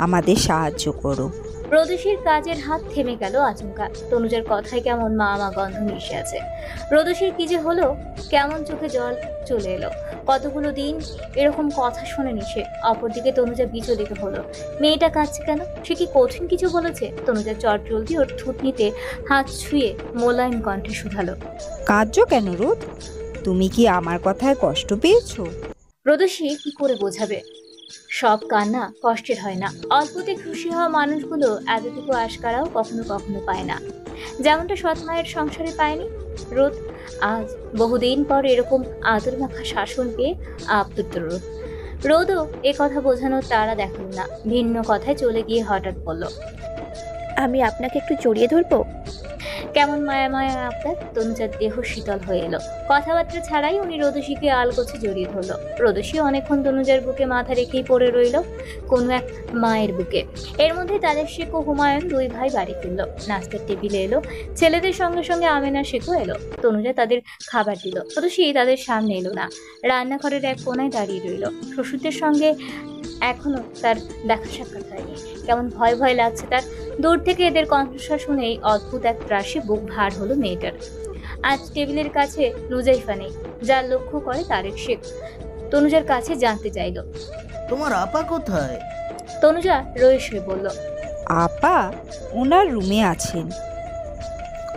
আমাদের সাহায্য করো। রোদসীর কাজের হাত থেমে গেল আচমকা। তনুজার কথায় কেমন মা মা গন্ধ মিশে আছে। রোদসীর কি যে হলো, কেমন চোখে জল চলে এলো। কতগুলো দিন এরকম কথা শোনেনি সে। অপরদিকে তনুজা বিচলিত হলো। মেয়েটা কাঁদছে কেন? সে কি কঠিন কিছু বলেছে? তনুজা চট জলদি ওর থুতনিতে হাত ছুঁয়ে মোলায়েম কণ্ঠে শুধালো, কাঁদছো কেন রোদ? তুমি কি আমার কথায় কষ্ট পেয়েছো? রোদসী কি করে বোঝাবে? সব কান্না কষ্টের হয় না। অল্পতে খুশি হওয়া মানুষগুলো এতটুকু আশকারাও কখনো কখনো পায় না, যেমনটা সৎ মায়ের সংসারে পায়নি রোদ। আজ বহুদিন পর এরকম আদর মাখা শাসন পেয়ে আপ্লুত রোদও এ কথা বোঝানোর তারা দেখালো না। ভিন্ন কথায় চলে গিয়ে হঠাৎ বলল, আমি আপনাকে একটু জড়িয়ে ধরবো? কেমন মায়া মায়া আপনার? তনুজার দেহ শীতল হয়ে এলো। কথাবার্তা ছাড়াই উনি রোদসীকে আলগোছে জড়িয়ে ধরলো। রোদসী অনেকক্ষণ তনুজার বুকে মাথা রেখেই পড়ে রইল, কোনো এক মায়ের বুকে। এর মধ্যে তাদের শেখ ও হুমায়ুন দুই ভাই বাড়ি ফিরল। নাস্তার টেবিলে এলো। ছেলেদের সঙ্গে সঙ্গে আমেনা শেখও এলো। তনুজা তাদের খাবার দিল। রোদসী তাদের সামনে এলো না, রান্নাঘরের এক কোনায় দাঁড়িয়ে রইল। শ্বশুরদের সঙ্গে এখনো তার দেখা সাক্ষাৎ হয়নি। কেমন ভয় ভয় লাগছে তার। দূর থেকে এদের কণ্ঠস্বর শুনেই অদ্ভুত এক ত্রাসে বুক ভার হলো মেয়েটার। আজ টেবিলের কাছে নুজাইফা নেই, যা লক্ষ্য করে তারেক শেখ তনুজার কাছে জানতে চাইল। তোমার আপা কোথায়? তনুজা রয়েস হয়ে বলল, আপা ওনার রুমে আছেন।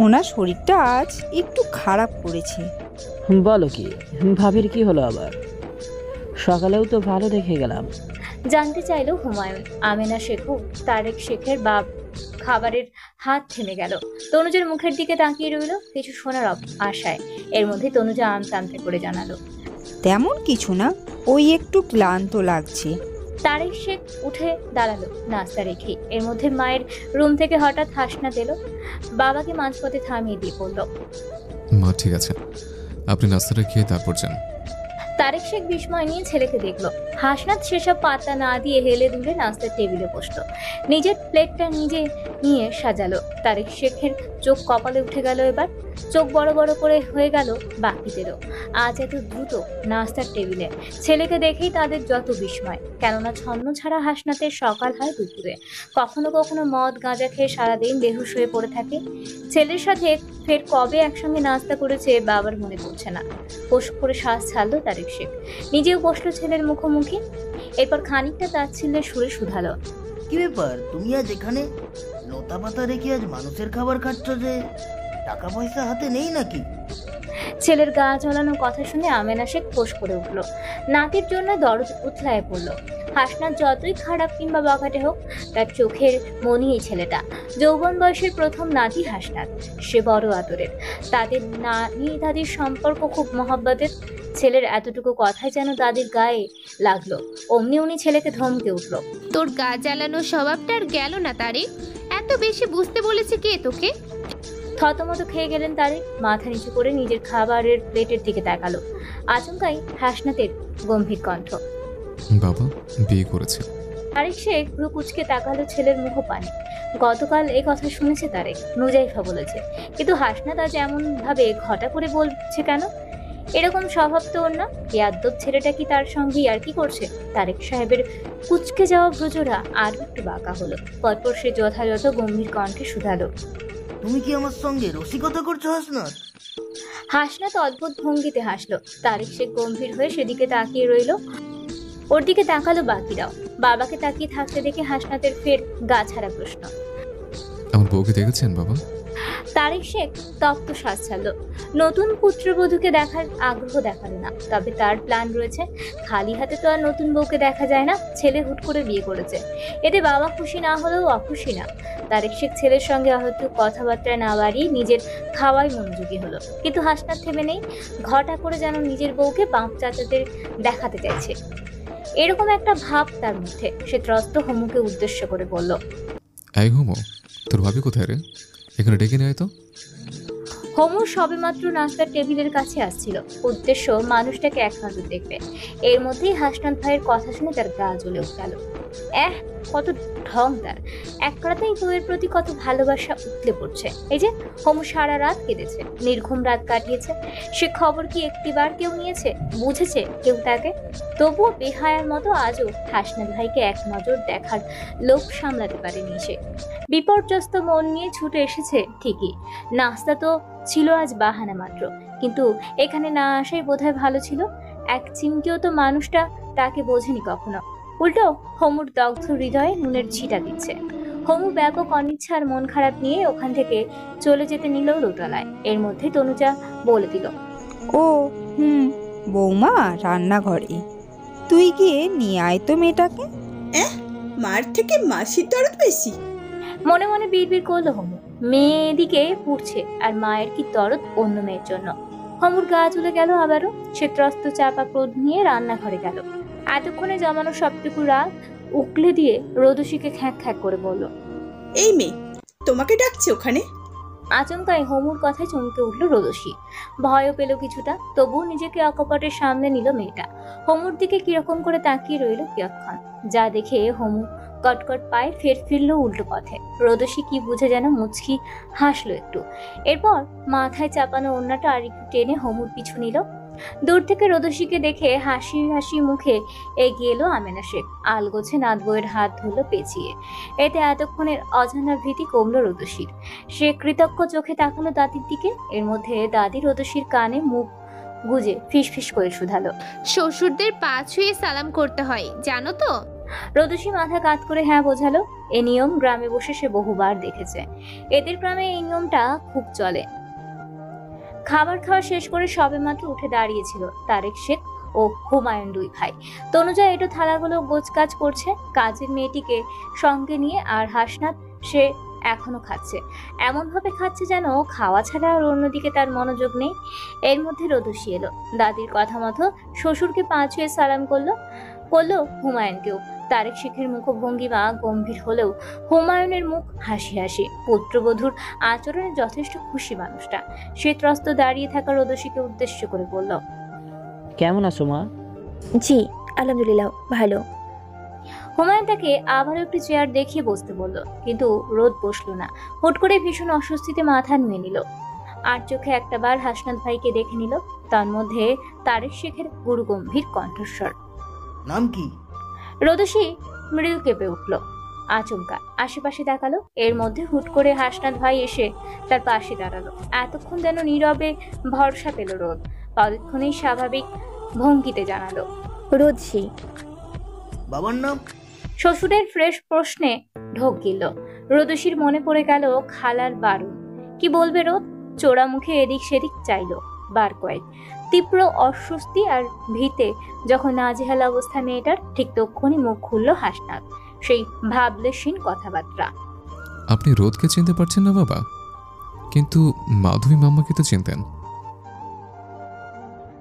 ওনার শরীরটা আজ একটু খারাপ করেছে। বলো কি, ভাবির কি হলো আবার? সকালেও তো ভালো দেখে গেলাম। জানতে চাইল হুমায়ুন। আমেনা শেখও তারেক শেখের বাপ খাবারের হাত থেমে গেল। তনুজার মুখের দিকে তাকিয়ে রইল কিছু শোনার আশায়। এর মধ্যে তনুজা আমতা আমতা করে জানালো, তেমন কিছু না, ওই একটু ক্লান্ত লাগছে। তারেক শেখ উঠে দাঁড়ালো নাস্তা রেখে। এর মধ্যে মায়ের রুম থেকে হঠাৎ হাসনাত এলো। বাবাকে মাঝপথে থামিয়ে দিয়ে বলল, মা ঠিক আছে, আপনি নাস্তাটা খেয়ে তারপর যান। তারেক শেখ বিস্ময় নিয়ে ছেলেকে দেখলো। হাসনাত সেসব পাত্তা না দিয়ে হেলে দুলে নাস্তার টেবিলে বসলো। নিজের প্লেটটা নিজে নিয়ে সাজালো। তারেক শেখের চোখ কপালে উঠে গেল। এবার চোখ বড় বড় করে হয়ে গেল বাকিদেরও। আজ এত দ্রুত নাস্তার টেবিলে ছেলেকে দেখেই তাদের যত বিস্ময়। কেননা ছন্ন ছাড়া হাসনাতের সকাল হয় দুপুরে। কখনো কখনো মদ গাঁজা খেয়ে সারাদিন বেহুশ হয়ে পড়ে থাকে। ছেলের সাথে ফের কবে একসঙ্গে নাস্তা করেছে বাবার মনে পড়ছে না। পোষ করে শ্বাস ছাড়লো তারেক শেখ। নিজেও বসলো ছেলের মুখোমুখি। এরপর খানিকটা তাচ্ছিল্যের সুরে শুধালো, কি ব্যাপার, তুমি আজ এখানে লতা পাতা রেখে আজ মানুষের খাবার খাচ্ছ যে? টাকা পয়সা হাতে নেই নাকি? ছেলের গা জ্বলানো কথা শুনে আমেনা শেখ ফোঁস করে উঠল। নাতির জন্য দরদ উথলায় পড়ল। হাসনাত যতই খারাপ কিংবা বখাটে হোক, তার চোখের মনি এই ছেলেটা। যৌবন বয়সের প্রথম নাতি হাসনাত, সে বড় আদরের। তাদের নানি দাদির সম্পর্ক খুব মহব্বতের। ছেলের এতটুকু কথাই যেন দাদির গায়ে লাগলো। অমনি উনি ছেলেকে ধমকে উঠল, তোর গা জ্বালানো স্বভাবটা আর গেল না তারেক। এত বেশি বুঝতে বলেছে কে তোকে? থতমত খেয়ে গেলেন তারেক। মাথা নিচু করে নিজের খাবারের প্লেটের দিকে তাকালো। আচমকাই হাসনাতের গম্ভীর কণ্ঠ, বাবা বিয়ে করেছে। তারেক শেখ ভ্রু কুচকে তাকালো ছেলের মুখ পানে। গতকাল এই কথা শুনেছে তারেক, নুজাইফা বলেছে। কিন্তু হাসনাত আজ এমন ভাবে ঘটা করে বলছে কেন? এরকম স্বভাব তো ওর না। ইয়াদ্দব ছেলেটা কি তার সঙ্গে আর কি করছে? তারেক সাহেবের কুচকে যাওয়া ভ্রুজোড়া আর একটু বাঁকা হলো। পরপর সে যথাযথ গম্ভীর কণ্ঠে শুধালো, তুমি কি আমার সঙ্গে রসিকতা করছো হাসনাত? হাসনাত অদ্ভুত ভঙ্গিতে হাসলো। তারেক শেখ গম্ভীর হয়ে সেদিকে তাকিয়ে রইল। ওর দিকে তাকালো বাকিরাও। বাবাকে তাকিয়ে থাকতে দেখে হাসনাতের ফের গা ছাড়া প্রশ্ন, আমার বউকে দেখেছেন বাবা? তারেক শেখ তপ্ত শ্বাস ছাড়ল। নতুন পুত্রবধূকে দেখার আগ্রহ দেখালো না, তবে তার প্ল্যান রয়েছে। খালি হাতে তো আর নতুন বউকে দেখা যায় না। ছেলে হুট করে বিয়ে করেছে, এতে বাবা খুশি না হলেও অখুশি না। তারেক শেখ ছেলের সঙ্গে হয়তো কথাবার্তা না বাড়িয়ে নিজের খাওয়াই মনোযোগী হলো। কিন্তু হাসনাত থেমে নেই। ঘটা করে যেন নিজের বউকে বাপ চাচাদের দেখাতে চাইছে, এরকম একটা ভাব তার মধ্যে। সে ত্রস্ত হমুকে উদ্দেশ্য করে বলল, এই হোমো, তোর ভাবি কোথায় রে? এখানে ডেকে নিয়ে আয় তো। হোমু সবেমাত্র নাস্তার টেবিলের কাছে আসছিল, উদ্দেশ্য মানুষটাকে এক নজর দেখবে। এর মধ্যেই হাসনাত ভাইয়ের কথা শুনে তার গা জ্বলে গেল। কত ঢং তার! এক রাতেই বউয়ের প্রতি কত ভালোবাসা উঠলে পড়ছে। এই যে হোমু সারা রাত কেঁদেছে, নির্ঘুম রাত কাটিয়েছে। সে খবর কি একটিবার কেউ নিয়েছে? বুঝেছে কেউ তাকে? তবুও বেহায়ার মতো আজও হাসনাত ভাইকে এক নজর দেখার লোভ সামলাতে পারেনি সে। বিপর্যস্ত মন নিয়ে ছুটে এসেছে ঠিকই। নাস্তা তো ছিল আজ বাহানা মাত্র, কিন্তু এখানে না আসাই বোধহয় ভালো ছিল। এক চিমটিও তো মানুষটা তাকে বোঝেনি কখনো। উল্টো হোমুর দগ্ধ হৃদয়ে নুনের ছিটা দিচ্ছে। হোমু ব্যাপক অনিচ্ছা আর মন খারাপ নিয়ে ওখান থেকে চলে যেতে নিল দোতলায়। এর মধ্যে তনুজা বলে দিল, ও বৌমা রান্নাঘরে, তুই গিয়ে নিয়ে আয় তো মেয়েটাকে। মার থেকে মাসির দরদ বেশি। মনে মনে বিড়বিড় করলো হোমু। মেয়ে দিকে পুড়ছে আর মায়ের কি দরদ অন্য মেয়ের জন্য। হোমুর গা চলে গেল আবারও। সে ত্রস্ত চাপা ক্রোধ নিয়ে রান্নাঘরে গেল। এতক্ষণে জমানো সবটুকু রাগ উকলে দিয়ে রোদসীকে খ্যাঁক খ্যাঁক করে বলল, এই মেয়ে তোমাকে ডাকছে ওখানে। আচমকাই হোমুর কথায় চমকে উঠল রোদসী। ভয়ও পেল কিছুটা, তবুও নিজেকে অকপটের সামনে নিল মেয়েটা। হোমুর দিকে কিরকম করে তাকিয়ে রইল কিয়ৎক্ষণ, যা দেখে হোমু কটকট পায়ে ফের ফিরল উল্টো পথে। রোদসী কি বুঝে যেন মুচকি হাসলো একটু। এরপর মাথায় চাপানো ওড়নাটা আর একটু টেনে হোমুর পিছু নিল। দূর থেকে রোদসীকে দেখে হাসি হাসি মুখে এগিয়ে এলো আমেনা শেখ। আলগোছে নাত বইয়ের হাত ধরলো পেঁচিয়ে। এতে এতক্ষণের অজানা ভীতি কমলো রোদসীর। সে কৃতজ্ঞ চোখে তাকালো দাদির দিকে। এর মধ্যে দাদি রোদসীর কানে মুখ গুজে ফিসফিস করে শুধালো, শ্বশুরদের পা ছুঁয়ে সালাম করতে হয় জানো তো? রোদসী মাথা কাত করে হ্যাঁ বোঝালো। এ নিয়ম গ্রামে বসে সে বহুবার দেখেছে। এদের গ্রামে এই নিয়মটা খুব চলে। খাবার খাওয়া শেষ করে সবেমাত্র উঠে দাঁড়িয়েছিল তারেক শেখ ও হুমায়ুন দুই ভাই। তনুজা এটো থালাগুলো গোছগাছ করছে কাজের মেয়েটিকে সঙ্গে নিয়ে। আর হাসনাত সে এখনো খাচ্ছে, এমন ভাবে খাচ্ছে যেন খাওয়া ছাড়া আর অন্যদিকে তার মনোযোগ নেই। এর মধ্যে রোদসী এলো। দাদির কথা মতো শ্বশুরকে পা ছুঁয়ে সালাম করলো হুমায়ুনকেও। তারেক শেখের মুখভঙ্গিমা গম্ভীর হলেও হুমায়ুনের মুখ হাসি হাসি। পুত্রবধূর আচরণে যথেষ্ট খুশি মানুষটা। সে ত্রস্ত দাঁড়িয়ে থাকা রোদসীকে উদ্দেশ্য করে বলল, কেমন আছো মা? জি আলহামদুলিল্লাহ ভালো। হুমায়ুন তাকে আবারও একটি চেয়ার দেখিয়ে বসতে বলল, কিন্তু রোদ বসলো না। হুট করে ভীষণ অস্বস্তিতে মাথা নুয়ে নিল। আর চোখে একটাবার হাসনাত ভাইকে দেখে নিল। তার মধ্যে তারেক শেখের গুরুগম্ভীর কণ্ঠস্বর। নাম কি? রোদসী মৃদু কেঁপে উঠল। আচমকা আশেপাশে তাকালো। এর মধ্যে হুট করে হাসনাত ভাই এসে তার পাশে দাঁড়ালো। এতক্ষণ যেন নীরবে ভরসা পেল রোদ। পরক্ষণেই স্বাভাবিক ভঙ্গিতে জানালো, রোদসী। বাবার নাম? শ্বশুরের ফ্রেশ প্রশ্নে ঢোক গেল। রোদসীর মনে পড়ে গেল খালার বারণ। কি বলবে রোদ? চোরা মুখে এদিক সেদিক চাইলো বার কয়েক। তীব্র অস্বস্তি আর ভীতে যখন নাজেহাল অবস্থা মেয়েটার, ঠিক তক্ষুনি মুখ খুলল হাসনাত, সেই ভাবলেশীন কথাবার্তা। আপনি রোদকে চিনতে পারছেন না বাবা? কিন্তু মাধবী মাম্মাকে তো চিনতেন।